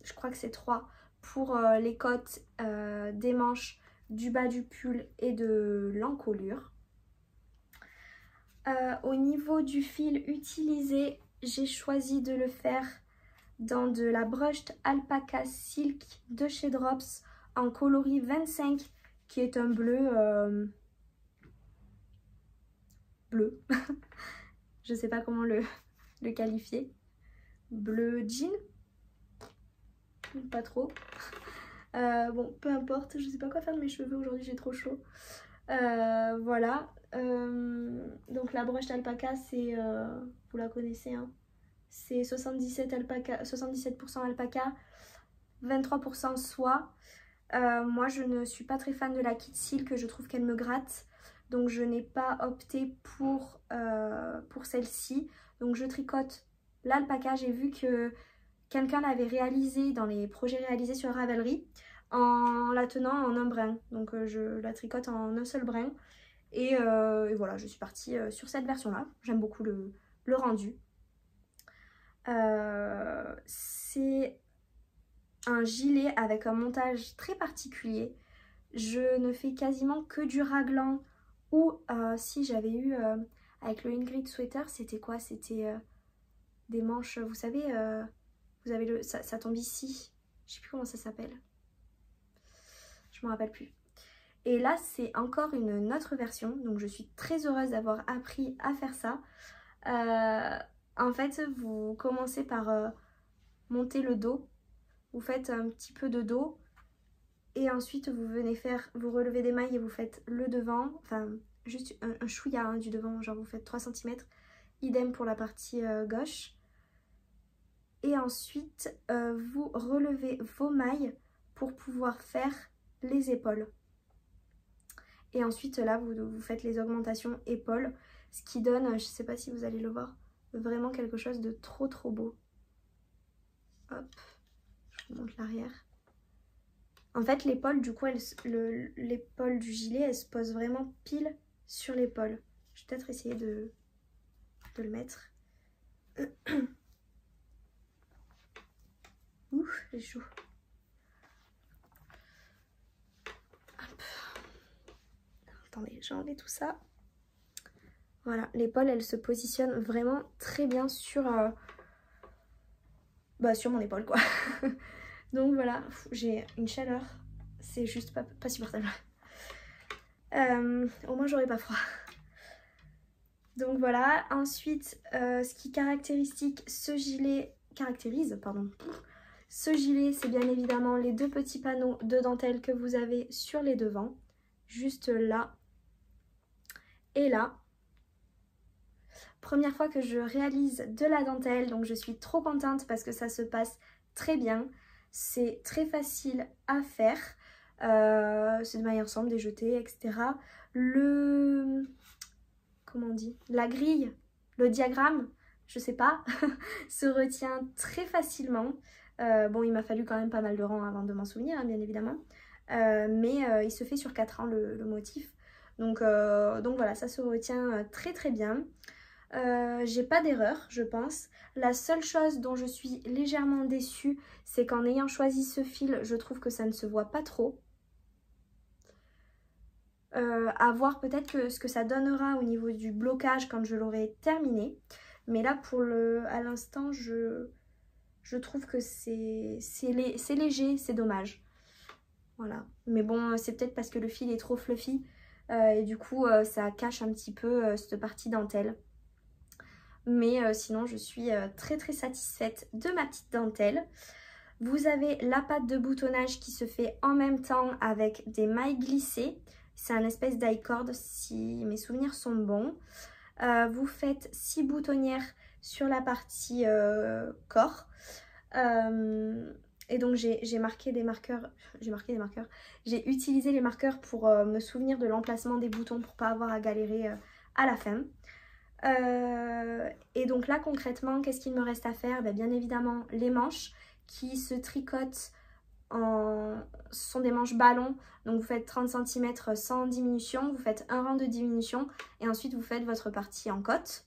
Speaker 1: je crois que c'est 3 pour les côtes, des manches, du bas du pull et de l'encolure. Au niveau du fil utilisé, j'ai choisi de le faire dans de la brushed alpaca silk de chez Drops en coloris 25 qui est un bleu bleu je sais pas comment le qualifier, bleu jean, pas trop. Bon, peu importe, je sais pas quoi faire de mes cheveux aujourd'hui, j'ai trop chaud. Voilà, donc la brushed alpaca, c'est vous la connaissez, hein. C'est 77% alpaca, 23% soie. Moi je ne suis pas très fan de la kit silk, je trouve qu'elle me gratte. Donc je n'ai pas opté pour celle-ci. Donc je tricote l'alpaca. J'ai vu que quelqu'un l'avait réalisé dans les projets réalisés sur Ravelry en la tenant en un brin. Donc je la tricote en un seul brin. Et voilà, je suis partie sur cette version-là. J'aime beaucoup le rendu. C'est un gilet avec un montage très particulier. Je ne fais quasiment que du raglan ou si j'avais eu avec le Ingrid Sweater, c'était quoi? C'était des manches, vous savez, vous avez ça tombe ici. Je sais plus comment ça s'appelle. Je me rappelle plus. Et là, c'est encore une autre version. Donc je suis très heureuse d'avoir appris à faire ça. En fait, vous commencez par monter le dos. Vous faites un petit peu de dos. Et ensuite, vous venez vous relevez des mailles et vous faites le devant. Enfin, juste un chouïa hein, du devant. Genre, vous faites 3 cm. Idem pour la partie gauche. Et ensuite, vous relevez vos mailles pour pouvoir faire les épaules. Et ensuite là vous faites les augmentations épaules, ce qui donne, je sais pas si vous allez le voir, vraiment quelque chose de trop beau. Hop, je vous montre l'arrière. En fait l'épaule du coup, l'épaule du gilet elle se pose vraiment pile sur l'épaule. Je vais peut-être essayer de le mettre. Ouh, j'ai chaud. Hop. Attendez, j'ai enlevé tout ça. Voilà, l'épaule elle se positionne vraiment très bien sur, sur mon épaule quoi. Donc voilà, j'ai une chaleur, c'est juste pas supportable. Au moins j'aurai pas froid. Donc voilà, ensuite ce qui caractérise ce gilet, c'est bien évidemment les deux petits panneaux de dentelle que vous avez sur les devants, juste là et là. Première fois que je réalise de la dentelle, donc je suis trop contente parce que ça se passe très bien. C'est très facile à faire, c'est de manière simple, des jetés, etc. Comment on dit, la grille, le diagramme, je sais pas, se retient très facilement. Bon, il m'a fallu quand même pas mal de rangs avant de m'en souvenir, hein, bien évidemment. Mais il se fait sur 4 ans le motif. Donc voilà, ça se retient très bien. J'ai pas d'erreur, je pense. La seule chose dont je suis légèrement déçue, c'est qu'en ayant choisi ce fil, je trouve que ça ne se voit pas trop. À voir peut-être ce que ça donnera au niveau du blocage quand je l'aurai terminé. Mais là, à l'instant, je trouve que c'est léger, c'est dommage. Voilà. Mais bon, c'est peut-être parce que le fil est trop fluffy. Et du coup, ça cache un petit peu cette partie dentelle. Mais sinon, je suis très satisfaite de ma petite dentelle. Vous avez la patte de boutonnage qui se fait en même temps avec des mailles glissées. C'est un espèce die-cord si mes souvenirs sont bons. Vous faites 6 boutonnières sur la partie corps. Et donc j'ai marqué des marqueurs. J'ai utilisé les marqueurs pour me souvenir de l'emplacement des boutons pour pas avoir à galérer à la fin. Et donc là concrètement, qu'est-ce qu'il me reste à faire? Bien évidemment les manches qui se tricotent ce sont des manches ballon, donc vous faites 30 cm sans diminution, vous faites un rang de diminution et ensuite vous faites votre partie en côte.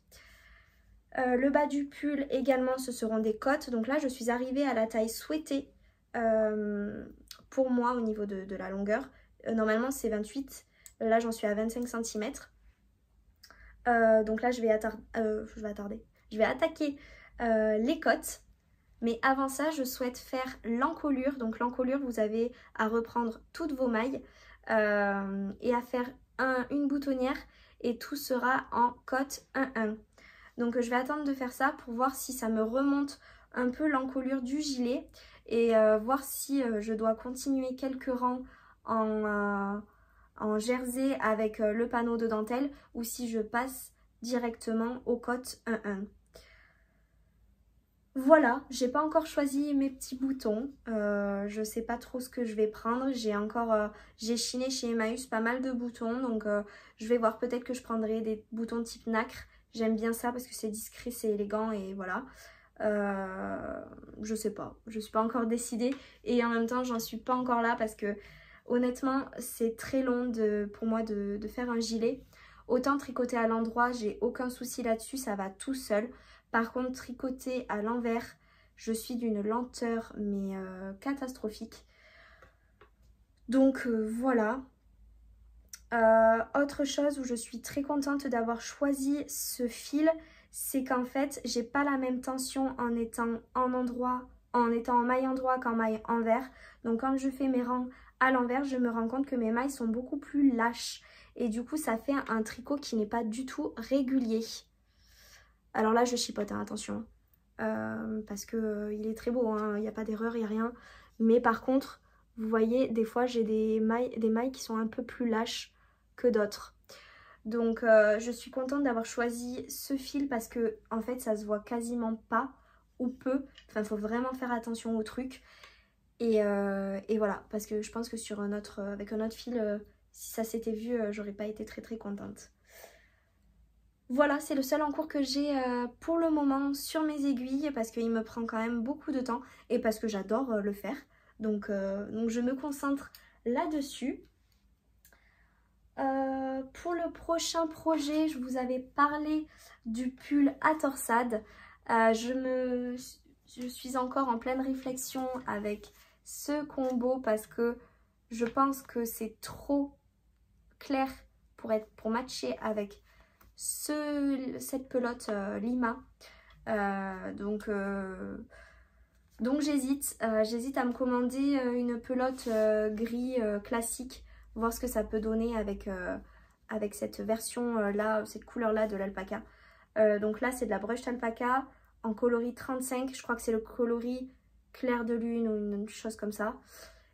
Speaker 1: Le bas du pull également, ce seront des côtes. Donc là je suis arrivée à la taille souhaitée pour moi au niveau de la longueur. Normalement c'est 28, là j'en suis à 25 cm. Donc là je vais attaquer les côtes. Mais avant ça, je souhaite faire l'encolure. Donc l'encolure, vous avez à reprendre toutes vos mailles et à faire une boutonnière et tout sera en côte 1-1. Donc je vais attendre de faire ça pour voir si ça me remonte un peu l'encolure du gilet et voir si je dois continuer quelques rangs en jersey avec le panneau de dentelle ou si je passe directement aux côtes 1-1. Voilà, j'ai pas encore choisi mes petits boutons, je sais pas trop ce que je vais prendre, j'ai chiné chez Emmaüs pas mal de boutons, donc je vais voir, peut-être que je prendrai des boutons type nacre, j'aime bien ça parce que c'est discret, c'est élégant et voilà. Je sais pas, je suis pas encore décidée et en même temps j'en suis pas encore là parce que honnêtement c'est très long pour moi de faire un gilet. Autant tricoter à l'endroit, j'ai aucun souci là-dessus, ça va tout seul. Par contre, tricoter à l'envers, je suis d'une lenteur mais catastrophique. Donc voilà. Autre chose où je suis très contente d'avoir choisi ce fil, c'est qu'en fait, j'ai pas la même tension en étant en maille endroit qu'en maille envers. Donc quand je fais mes rangs à l'envers, je me rends compte que mes mailles sont beaucoup plus lâches. Et du coup, ça fait un tricot qui n'est pas du tout régulier. Alors là, je chipote, hein, attention. Parce que il est très beau, hein, il n'y a pas d'erreur, il n'y a rien. Mais par contre, vous voyez, des fois, j'ai des mailles qui sont un peu plus lâches que d'autres. Donc, je suis contente d'avoir choisi ce fil parce que, en fait, ça se voit quasiment pas ou peu. Enfin, il faut vraiment faire attention au truc. Et voilà, parce que je pense que avec un autre fil, Si ça s'était vu, j'aurais pas été très contente. Voilà, c'est le seul encours que j'ai pour le moment sur mes aiguilles parce qu'il me prend quand même beaucoup de temps et parce que j'adore le faire. Donc je me concentre là-dessus. Pour le prochain projet, je vous avais parlé du pull à torsade. Je suis encore en pleine réflexion avec ce combo parce que je pense que c'est trop clair pour matcher avec cette pelote Lima. Donc j'hésite à me commander une pelote gris classique, voir ce que ça peut donner avec cette version là, cette couleur là de l'alpaca. Donc là c'est de la brushed alpaca en coloris 35, je crois que c'est le coloris clair de lune ou une chose comme ça.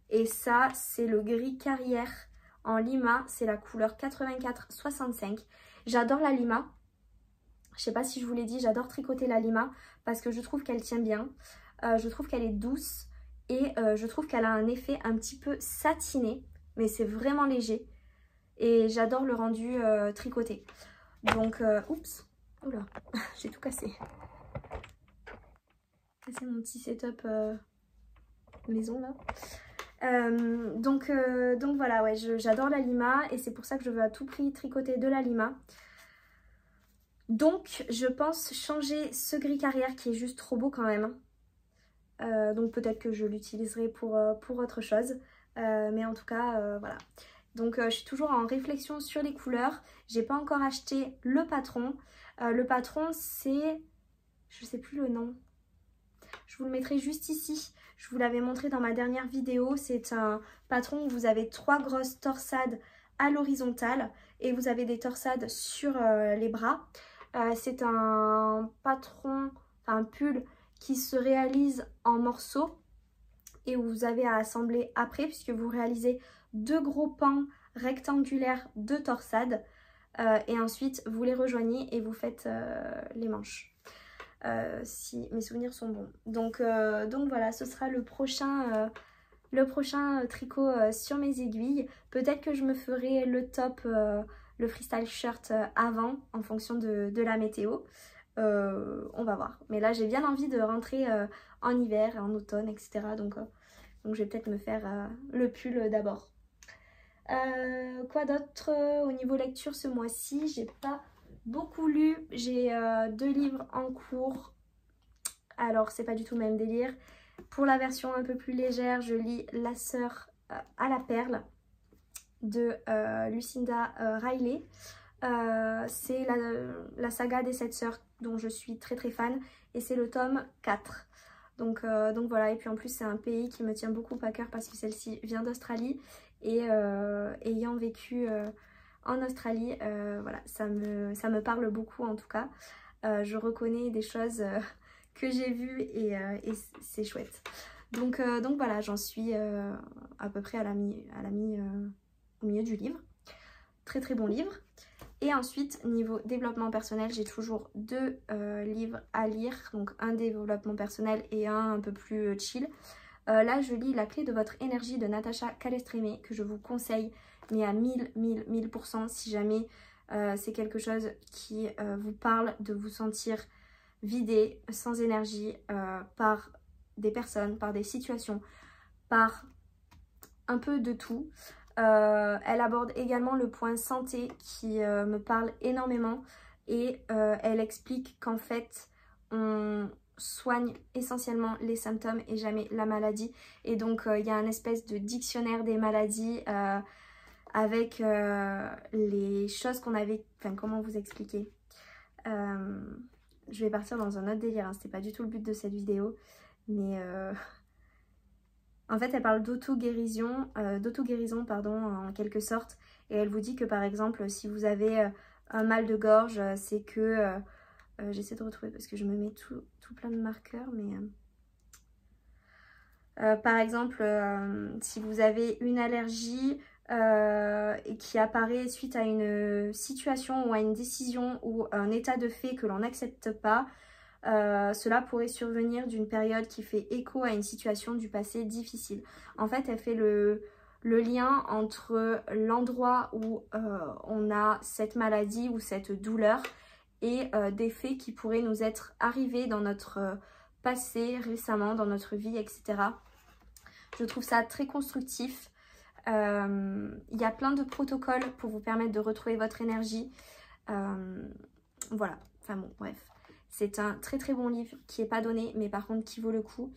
Speaker 1: Et ça c'est le gris carrière en lima, c'est la couleur 84-65. J'adore la lima, je sais pas si je vous l'ai dit, j'adore tricoter la lima parce que je trouve qu'elle tient bien. Je trouve qu'elle est douce et je trouve qu'elle a un effet un petit peu satiné, mais c'est vraiment léger. Et j'adore le rendu tricoté. Donc, oups, oula, j'ai tout cassé. C'est mon petit setup maison là. Donc voilà, ouais, j'adore la lima et c'est pour ça que je veux à tout prix tricoter de la lima. Donc je pense changer ce gris carrière qui est juste trop beau quand même. Donc peut-être que je l'utiliserai pour autre chose. Mais en tout cas, voilà. Donc je suis toujours en réflexion sur les couleurs. J'ai pas encore acheté le patron. Le patron c'est... je sais plus le nom. Je vous le mettrai juste ici. Je vous l'avais montré dans ma dernière vidéo. C'est un patron où vous avez 3 grosses torsades à l'horizontale. Et vous avez des torsades sur les bras. C'est un patron, un pull qui se réalise en morceaux et où vous avez à assembler après puisque vous réalisez 2 gros pans rectangulaires de torsade et ensuite vous les rejoignez et vous faites les manches. Si mes souvenirs sont bons. Donc voilà, ce sera le prochain tricot sur mes aiguilles. Peut-être que je me ferai le top, le freestyle shirt avant en fonction de la météo. On va voir. Mais là j'ai bien envie de rentrer en hiver, en automne, etc. Donc je vais peut-être me faire le pull d'abord. Quoi d'autre au niveau lecture ce mois-ci? J'ai pas beaucoup lu. J'ai 2 livres en cours. Alors c'est pas du tout le même délire. Pour la version un peu plus légère, je lis La sœur à la perle de Lucinda Riley. C'est la saga des 7 sœurs dont je suis très fan et c'est le tome 4. Donc voilà, et puis en plus c'est un pays qui me tient beaucoup à cœur parce que celle-ci vient d'Australie et ayant vécu en Australie, voilà, ça me parle beaucoup en tout cas. Je reconnais des choses que j'ai vues et c'est chouette. Donc voilà, j'en suis à peu près au milieu du livre. Très bon livre. Et ensuite, niveau développement personnel, j'ai toujours 2 livres à lire. Donc un développement personnel et un peu plus chill. Là, je lis La clé de votre énergie de Natacha Calestrémé, que je vous conseille, mais à 1000% si jamais c'est quelque chose qui vous parle de vous sentir vidé, sans énergie, par des personnes, par des situations, par un peu de tout. Elle aborde également le point santé qui me parle énormément et elle explique qu'en fait on soigne essentiellement les symptômes et jamais la maladie et donc il y a un espèce de dictionnaire des maladies avec les choses qu'on avait, enfin comment vous expliquer, je vais partir dans un autre délire, hein. C'était pas du tout le but de cette vidéo mais en fait, elle parle d'auto-guérison, en quelque sorte. Et elle vous dit que par exemple, si vous avez un mal de gorge, c'est que... j'essaie de retrouver parce que je me mets tout plein de marqueurs. Mais par exemple, si vous avez une allergie et qui apparaît suite à une situation ou à une décision ou un état de fait que l'on n'accepte pas, cela pourrait survenir d'une période qui fait écho à une situation du passé difficile. En fait, elle fait le le lien entre l'endroit où on a cette maladie ou cette douleur et des faits qui pourraient nous être arrivés dans notre passé récemment, dans notre vie, etc. Je trouve ça très constructif. Il y a plein de protocoles pour vous permettre de retrouver votre énergie. Voilà, enfin bon, bref. C'est un très très bon livre qui n'est pas donné, mais par contre qui vaut le coup.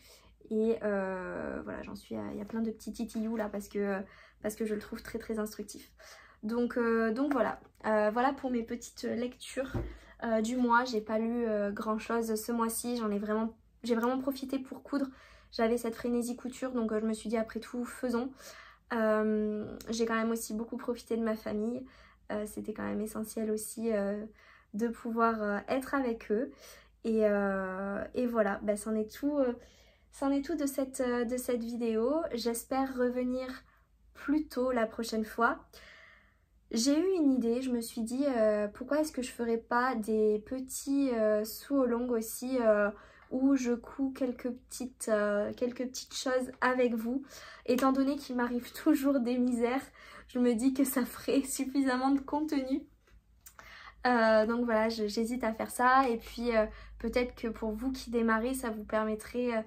Speaker 1: Et voilà, j'en suis il y a plein de petits titillous là parce que je le trouve très très instructif. Donc voilà, voilà pour mes petites lectures du mois. J'ai pas lu grand chose ce mois-ci, j'ai vraiment profité pour coudre. J'avais cette frénésie couture, donc je me suis dit après tout, faisons. J'ai quand même aussi beaucoup profité de ma famille. C'était quand même essentiel aussi de pouvoir être avec eux. Et voilà, bah, c'en est tout de cette vidéo. J'espère revenir plus tôt la prochaine fois. J'ai eu une idée, je me suis dit pourquoi est-ce que je ferais pas des petits sous-longs aussi où je couds quelques petites choses avec vous. Étant donné qu'il m'arrive toujours des misères, je me dis que ça ferait suffisamment de contenu. Donc voilà, j'hésite à faire ça. Et puis peut-être que pour vous qui démarrez, ça vous permettrait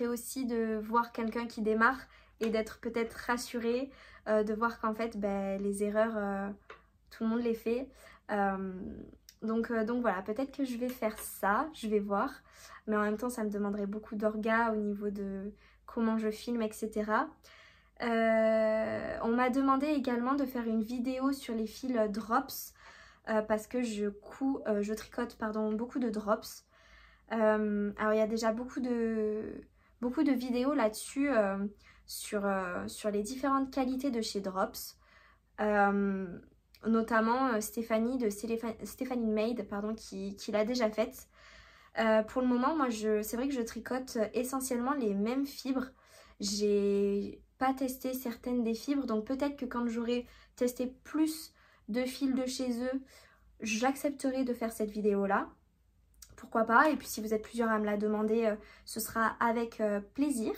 Speaker 1: aussi de voir quelqu'un qui démarre et d'être peut-être rassuré, de voir qu'en fait les erreurs, tout le monde les fait. Donc voilà, peut-être que je vais faire ça, je vais voir. Mais en même temps, ça me demanderait beaucoup d'orga au niveau de comment je filme, etc. On m'a demandé également de faire une vidéo sur les fils drops parce que je tricote beaucoup de drops. Alors il y a déjà beaucoup de vidéos là-dessus sur les différentes qualités de chez Drops. Notamment Stéphanie de Stéphanie Made qui l'a déjà faite. Pour le moment, moi c'est vrai que je tricote essentiellement les mêmes fibres. J'ai pas testé certaines des fibres, donc peut-être que quand j'aurai testé plus de fils de chez eux, j'accepterai de faire cette vidéo là, pourquoi pas. Et puis si vous êtes plusieurs à me la demander, ce sera avec plaisir.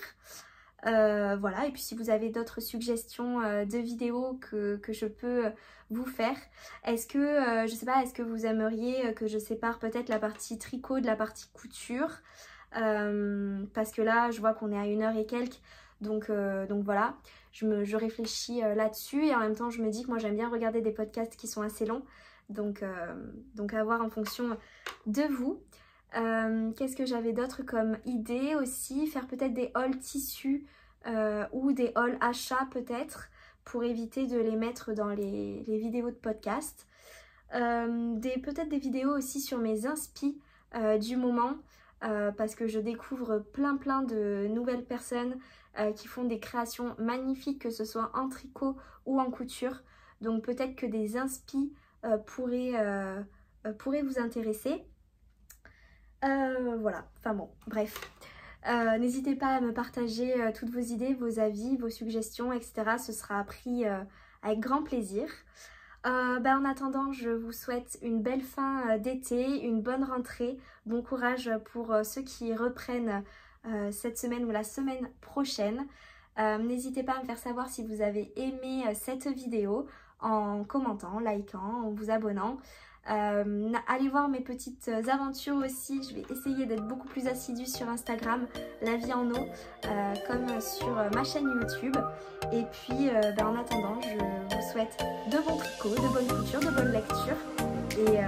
Speaker 1: Voilà, et puis si vous avez d'autres suggestions de vidéos que je peux vous faire, est-ce que je sais pas, est-ce que vous aimeriez que je sépare peut-être la partie tricot de la partie couture, parce que là je vois qu'on est à 1 heure et quelques. Donc voilà, je réfléchis là-dessus et en même temps je me dis que moi j'aime bien regarder des podcasts qui sont assez longs, donc à voir en fonction de vous. Qu'est-ce que j'avais d'autre comme idée aussi, faire peut-être des hauls tissus ou des hauls achats peut-être pour éviter de les mettre dans les vidéos de podcast. Peut-être des vidéos aussi sur mes inspi du moment. Parce que je découvre plein de nouvelles personnes qui font des créations magnifiques, que ce soit en tricot ou en couture. Donc peut-être que des inspi pourraient vous intéresser. Voilà, enfin bon, bref. N'hésitez pas à me partager toutes vos idées, vos avis, vos suggestions, etc. Ce sera pris avec grand plaisir. En attendant, je vous souhaite une belle fin d'été, une bonne rentrée, bon courage pour ceux qui reprennent cette semaine ou la semaine prochaine. N'hésitez pas à me faire savoir si vous avez aimé cette vidéo en commentant, en likant, en vous abonnant. Allez voir mes petites aventures aussi, je vais essayer d'être beaucoup plus assidue sur Instagram, La Vie en eau, comme sur ma chaîne YouTube. Et puis en attendant, je vous souhaite de bons tricots, de bonnes coutures, de bonnes lectures et